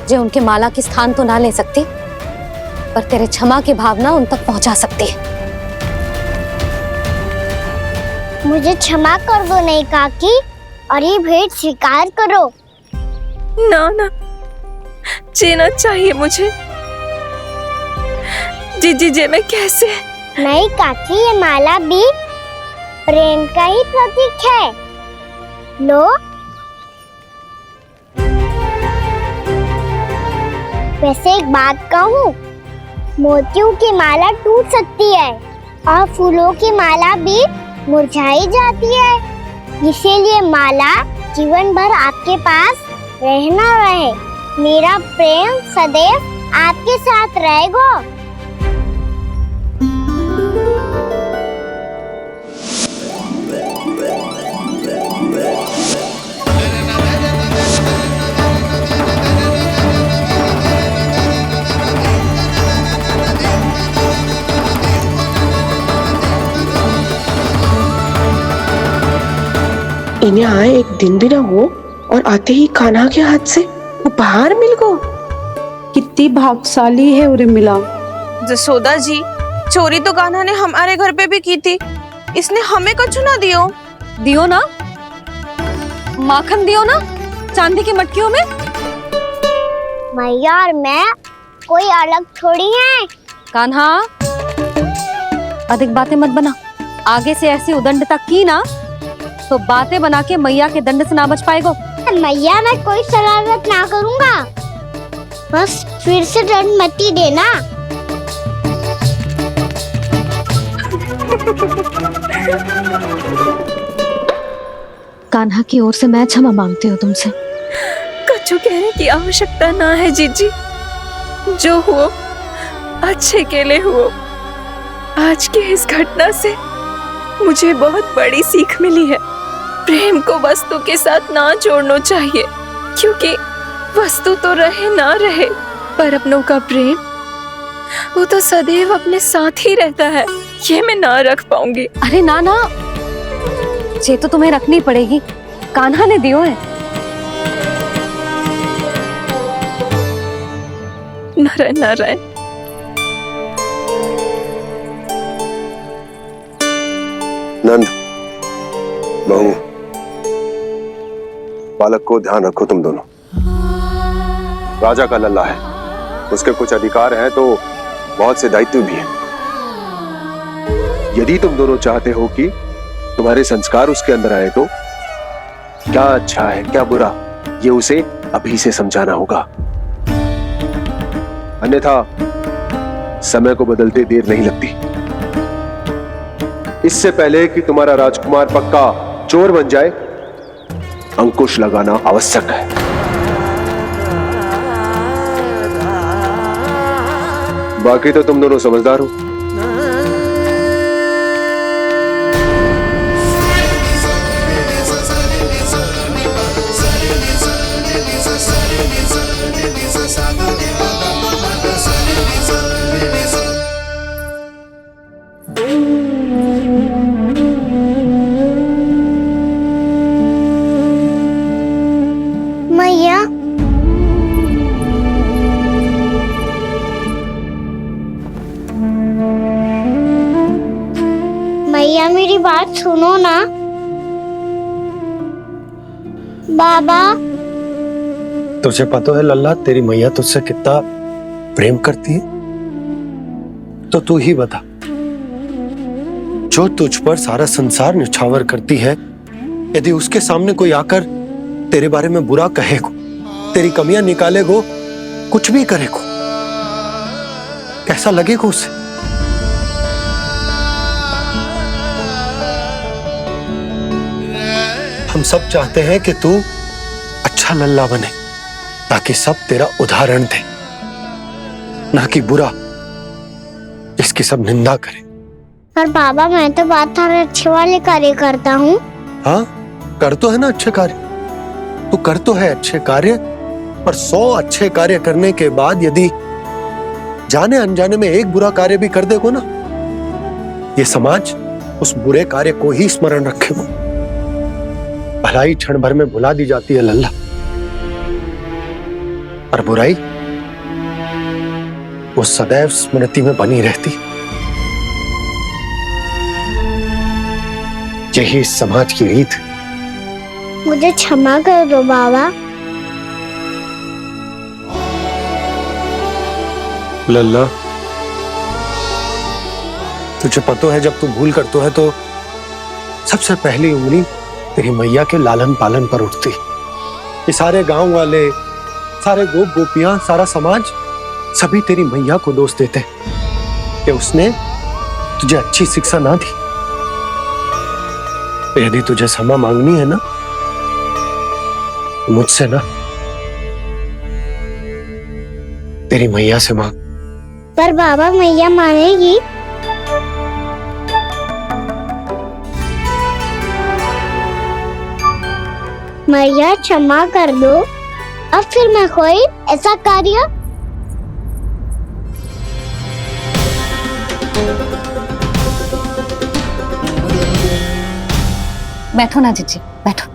जे उनके माला की स्थान तो ना ले सकती, पर तेरे क्षमा की भावना उन तक पहुंचा सकती है। मुझे क्षमा कर दो नहीं काकी, और ये भेंट स्वीकार करो। ना ना, जीना चाहिए मुझे। जीजी जे मैं कैसे? नहीं काकी, ये माला भी प्रेम का ही प्रतीक है। लो। वैसे एक बात कहूँ, मोतियों की माला टूट सकती है और फूलों की माला भी मुरझाई जाती है। इसीलिए माला जीवन भर आपके पास रहना रहे। मेरा प्रेम सदैव आपके साथ रहेगा। इन्हें आए एक दिन भी ना हो और आते ही कान्हा के हाथ से उपहार मिल गो। कितनी भाग्यशाली है उर्मिला। जसोदा जी, चोरी तो कान्हा ने हमारे घर पे भी की थी। इसने हमें कुछ ना दियो। दियो ना, माखन दियो ना, चांदी की मटकियों में। मैया और मैं कोई अलग थोड़ी हैं। कान्हा, अधिक बातें मत बना। आगे से ऐसी उदंडता की ना तो बातें बना के मैया के दंड से ना बच पाएगो। मैया, मैं कोई शरारत ना करूंगा, बस फिर से दंड मत ही देना। कान्हा की ओर से मैं क्षमा मांगती हूँ तुमसे। कछु कहने की आवश्यकता ना है जीजी। जो हुआ अच्छे के लिए हुआ। आज की इस घटना से मुझे बहुत बड़ी सीख मिली है। प्रेम को वस्तु के साथ ना जोड़ना चाहिए, क्योंकि वस्तु तो रहे ना रहे, पर अपनों का प्रेम वो तो सदैव अपने साथ ही रहता है। ये मैं ना रख पाऊंगी। अरे ना ना, ये तो तुम्हें रखनी पड़ेगी। कान्हा ने दियो है। नारायण नारायण। नंद, बहू, बालक को ध्यान रखो तुम दोनों। राजा का लल्ला है, उसके कुछ अधिकार हैं तो बहुत से दायित्व भी हैं। यदि तुम दोनों चाहते हो कि तुम्हारे संस्कार उसके अंदर आए तो क्या अच्छा है क्या बुरा, ये उसे अभी से समझाना होगा। अन्यथा समय को बदलते देर नहीं लगती। इससे पहले कि तुम्हारा राजकुमार पक्का चोर बन जाए, अंकुश लगाना आवश्यक है। बाकी तो तुम दोनों समझदार हो। मैया, मैया मेरी बात सुनो ना। बाबा, तुझे पता है लल्ला, तेरी मैया तुझसे कितना प्रेम करती है? तो तू ही बता, जो तुझ पर सारा संसार न्यौछावर करती है, यदि उसके सामने कोई आकर तेरे बारे में बुरा कहेगो, तेरी कमियां निकालेगो, कुछ भी करेगो, कैसा लगेगा उसे? हम सब चाहते हैं कि तू अच्छा लल्ला बने, ताकि सब तेरा उदाहरण दे, ना कि बुरा जिसकी सब निंदा करे। पर बाबा, मैं तो बात थारे अच्छे वाले कार्य करता हूँ। हाँ, कर तो है ना अच्छे कार्य, तू कर तो है अच्छे कार्य, पर 100 अच्छे कार्य करने के बाद यदि जाने अनजाने में एक बुरा कार्य भी कर देगो ना, ये समाज उस बुरे कार्य को ही स्मरण रखेगो। भलाई क्षण भर में भुला दी जाती है लल्ला, और बुराई वो सदैव स्मृति में बनी रहती। यही इस समाज की रीत। मुझे क्षमा कर दो बाबा। लल्ला, तुझे पता है जब तू भूल करतो है तो सबसे पहली उंगली तेरी मैया के लालन पालन पर उठती। ये सारे गांव वाले, सारे गोप गोपियां, सारा समाज सभी तेरी मैया को दोष देते कि उसने तुझे अच्छी शिक्षा ना दी। तो यदि तुझे क्षमा मांगनी है ना, मुझसे ना, तेरी मैया से मांग। पर बाबा, मैया मानेगी? मैया क्षमा कर दो, अब फिर मैं कोई ऐसा कार्य। बैठो ना जीजी, बैठो।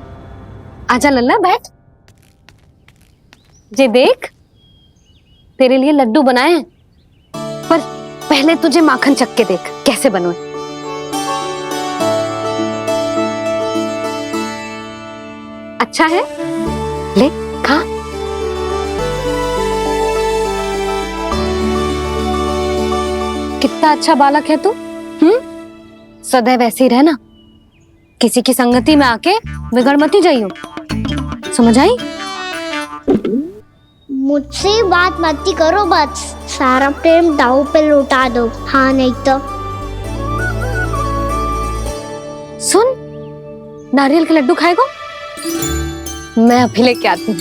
आजा लल्ला, बैठ। जे देख, तेरे लिए लड्डू बनाए हैं, पर पहले तुझे माखन चख के देख कैसे बनो। अच्छा है, ले खा। कितना अच्छा बालक है तू। सदैव ऐसे ही रहना, किसी की संगति में आके बिगड़ मती जाइयो, समझ आई? मुझसे बात मत करो, बस सारा प्रेम दाव पे लौटा दो। हाँ, नहीं तो सुन, नारियल के लड्डू खाएगो? मैं अभी लेके आती हूँ।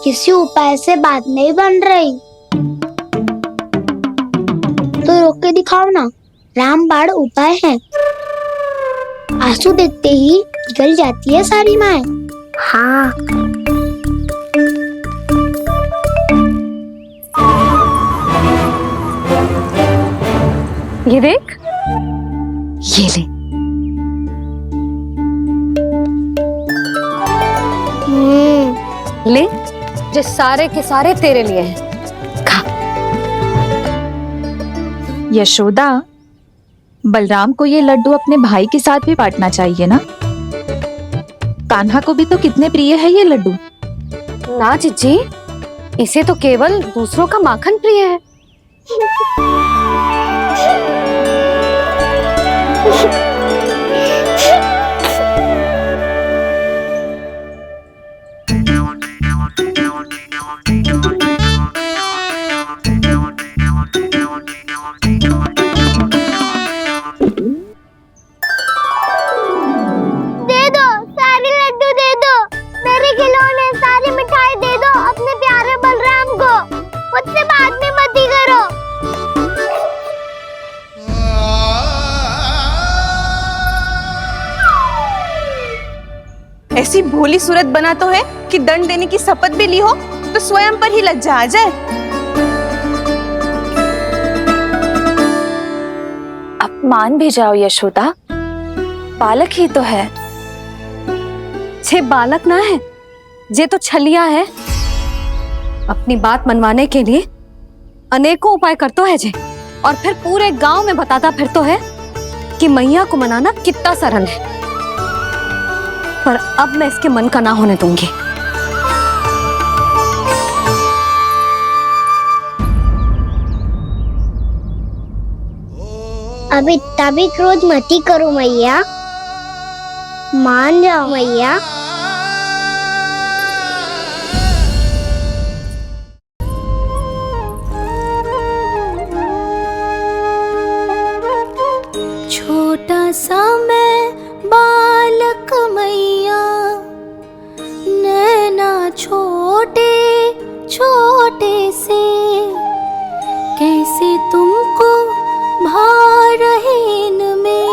किसी उपाय से बात नहीं बन रही तो रोक के दिखाओ ना। रामबाण उपाय है, आंसू देखते ही जल जाती है सारी माए। हाँ, ये देख, ये ले। ले, जो सारे के सारे तेरे लिए हैं। यशोदा, बलराम को ये लड्डू अपने भाई के साथ भी बांटना चाहिए ना। कान्हा को भी तो कितने प्रिय है ये लड्डू। ना जीजी, इसे तो केवल दूसरों का माखन प्रिय है। ऐसी भोली सूरत बना तो है कि दंड देने की शपथ भी ली हो तो स्वयं पर ही लज्जा आ जाए। अब मान भी जाओ यशोदा, बालक ही तो है, जे बालक ना है, जे तो छलिया है। अपनी बात मनवाने के लिए अनेकों उपाय करतो है जे, और फिर पूरे गांव में बताता फिरतो है कि मैया को मनाना कितना सरल है। पर अब मैं इसके मन का ना होने दूंगी। अब इतना भी क्रोध मती करो मैया, मान जाओ मैया। छोटा सा मैं बालक मैया, नैना छोटे छोटे से, कैसे तुमको भा रहे इनमें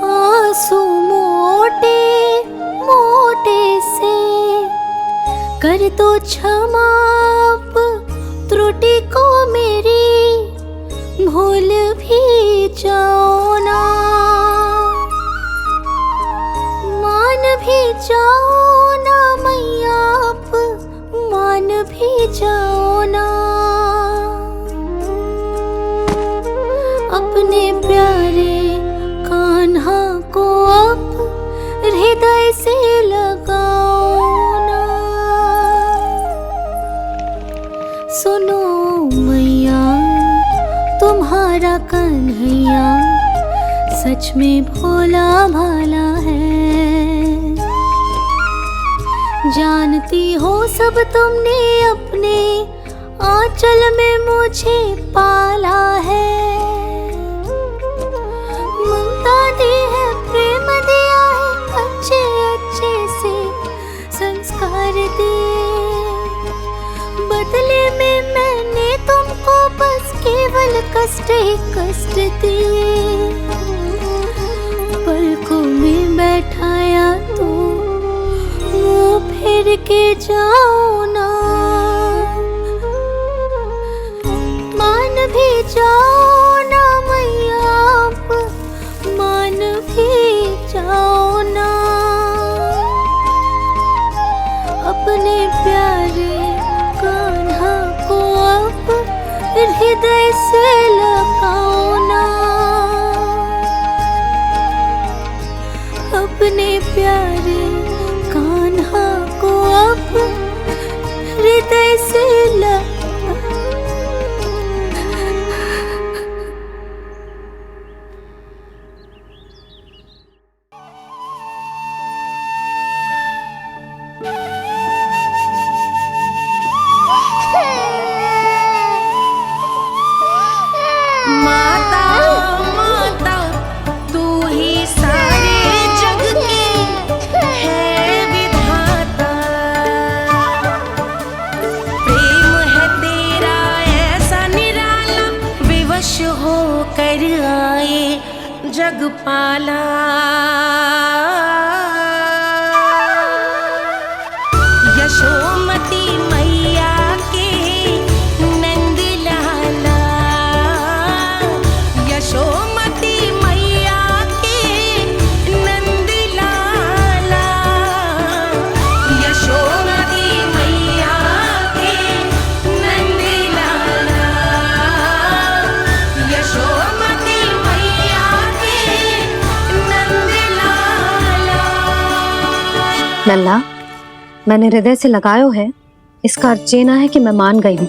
आंसू मोटे मोटे से। कर दो क्षमा त्रुटि को मेरी, भूल भी जाओ ना, मान भी जाओ ना मैया, आप मान भी जाओ ना। अपने प्यारे कान्हा को अब हृदय से लगाओ ना। सुनो मैया, तुम्हारा कन्हैया सच में भोला भाला है। जानती हो सब तुमने अपने आंचल में मुझे पाला है। ममता दी है, प्रेम दिया है, अच्छे अच्छे से संस्कार दिए। बदले में मैंने तुमको बस केवल कष्ट ही कष्ट दिए। पलकों में बैठाया तो मुंह फेर के जाओ ना, मान भी जाओ ना मैया, आप मान भी जाओ ना। अपने प्यारे कान्हा को अब हृदय से लगाओ ना। अपने प्यारे कान्हा को अब हृदय से जगपाला। यशोमती मैया के नंद लाला, यशोमती मैया के नंद लाला, यशोमती मैया के नंद लाला, यशोमती मैया के नंद लाला। लल्ला, मैंने हृदय से लगायो है, इसका अर्थ ये ना है कि मैं मान गई हूँ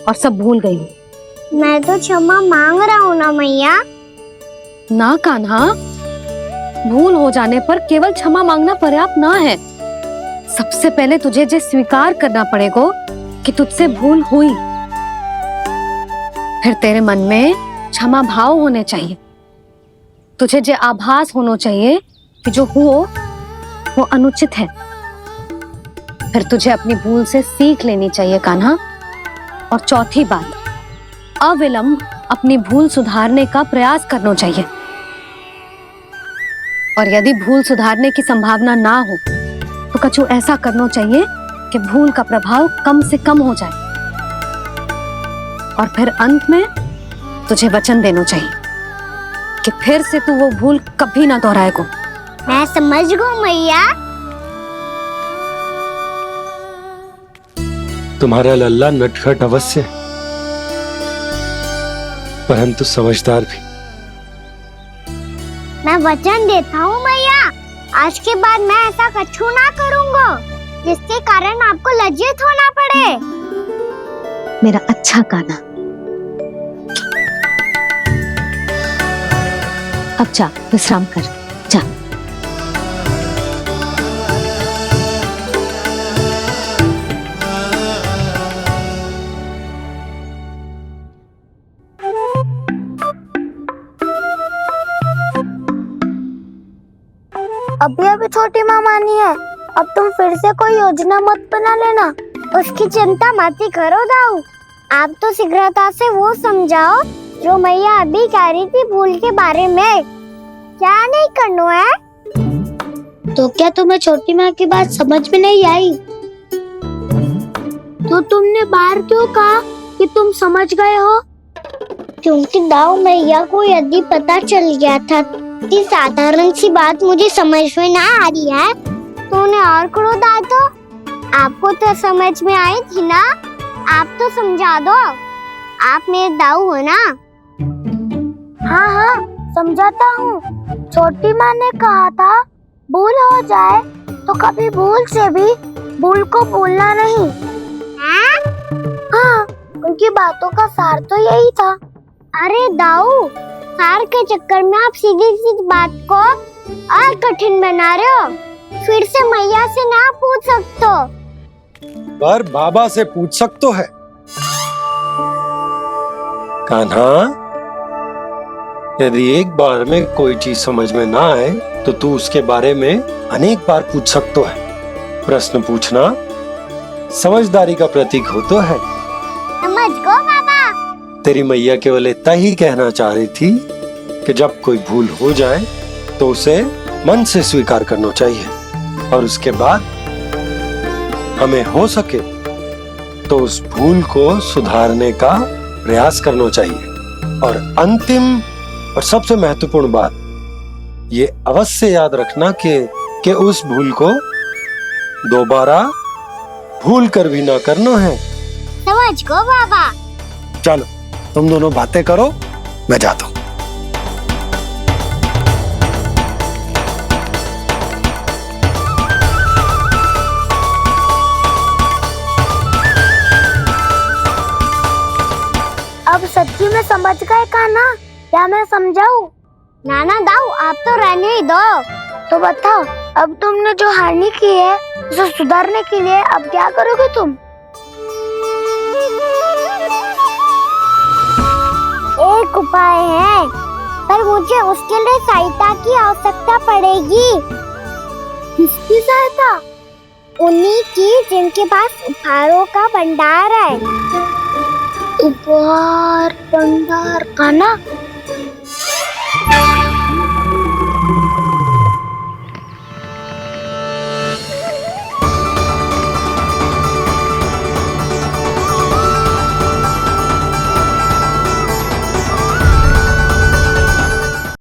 और सब भूल गई हूँ। मैं तो क्षमा मांग रहा हूँ ना मैया। ना कान्हा, भूल हो जाने पर केवल क्षमा मांगना पर्याप्त ना है। सबसे पहले तुझे जे स्वीकार करना पड़ेगा कि तुझसे भूल हुई। फिर तेरे मन में क्षमा भाव होने चाहिए। तुझे जे आभास होना चाहिए कि जो हुआ वो अनुचित है। फिर तुझे अपनी भूल से सीख लेनी चाहिए कान्हा। और चौथी बात, अविलंब अपनी भूल सुधारने का प्रयास करना चाहिए। और यदि भूल सुधारने की संभावना ना हो तो कछु ऐसा करना चाहिए कि भूल का प्रभाव कम से कम हो जाए। और फिर अंत में तुझे वचन देना चाहिए कि फिर से तू वो भूल कभी ना दोहराएगा। मैं समझ गई मैया, तुम्हारा लल्ला नटखट अवश्य है, परंतु समझदार भी। मैं वचन देता हूँ मैया, आज के बाद मैं ऐसा कछु ना करूँगा जिसके कारण आपको लज्जित होना पड़े। मेरा अच्छा गाना। अब जा विश्राम कर, जा। अभी अभी छोटी माँ मानी है, अब तुम फिर से कोई योजना मत बना लेना। उसकी चिंता मत ही करो दाऊ, आप तो शीघ्रता से वो समझाओ जो मैया अभी कह रही थी भूल के बारे में। क्या नहीं करना है? तो क्या तुम्हें छोटी माँ की बात समझ में नहीं आई? तो तुमने बाहर क्यों कहा कि तुम समझ गए हो? क्योंकि दाऊ मैया को यदि पता चल गया था कि साधारण सी बात मुझे समझ में ना आ रही है तो उन्हें और क्रोध आया। तो आपको तो समझ में आई थी ना, आप तो समझा दो, आप मेरे दाऊ हो ना। हाँ हाँ समझाता हूँ। छोटी माँ ने कहा था भूल हो जाए तो कभी भूल से भी भूल को भूलना नहीं। हाँ उनकी बातों का सार तो यही था। अरे दाऊ, सार के चक्कर में आप सीधी सीधी बात को और कठिन बना रहे हो। फिर से मैया से ना पूछ सकते हो, पर बाबा से पूछ सकते है। कान्हा, यदि एक बार में कोई चीज समझ में ना आए तो तू उसके बारे में अनेक बार पूछ सकते है। प्रश्न पूछना समझदारी का प्रतीक होता है। समझ गो बाबा। तेरी मैया केवल इतना ही कहना चाह रही थी कि जब कोई भूल हो जाए तो उसे मन से स्वीकार करना चाहिए और उसके बाद हमें हो सके तो उस भूल को सुधारने का प्रयास करना चाहिए। और अंतिम और सबसे महत्वपूर्ण बात ये अवश्य याद रखना कि उस भूल को दोबारा भूल कर भी ना करना है। समझ गो बाबा। चलो तुम दोनों बातें करो, मैं जाता हूँ। अब सच्ची में समझ गए कान्हा, क्या मैं समझाऊं? नाना दाऊ आप तो रहने ही दो। तो बताओ, अब तुमने जो हानि की है उसे सुधारने के लिए अब क्या करोगे तुम? एक उपाय है, पर मुझे उसके लिए सहायता की आवश्यकता पड़ेगी। किसकी सहायता? उन्हीं की जिनके पास उपहारों का भंडार है। उपहार भंडार? कान्हा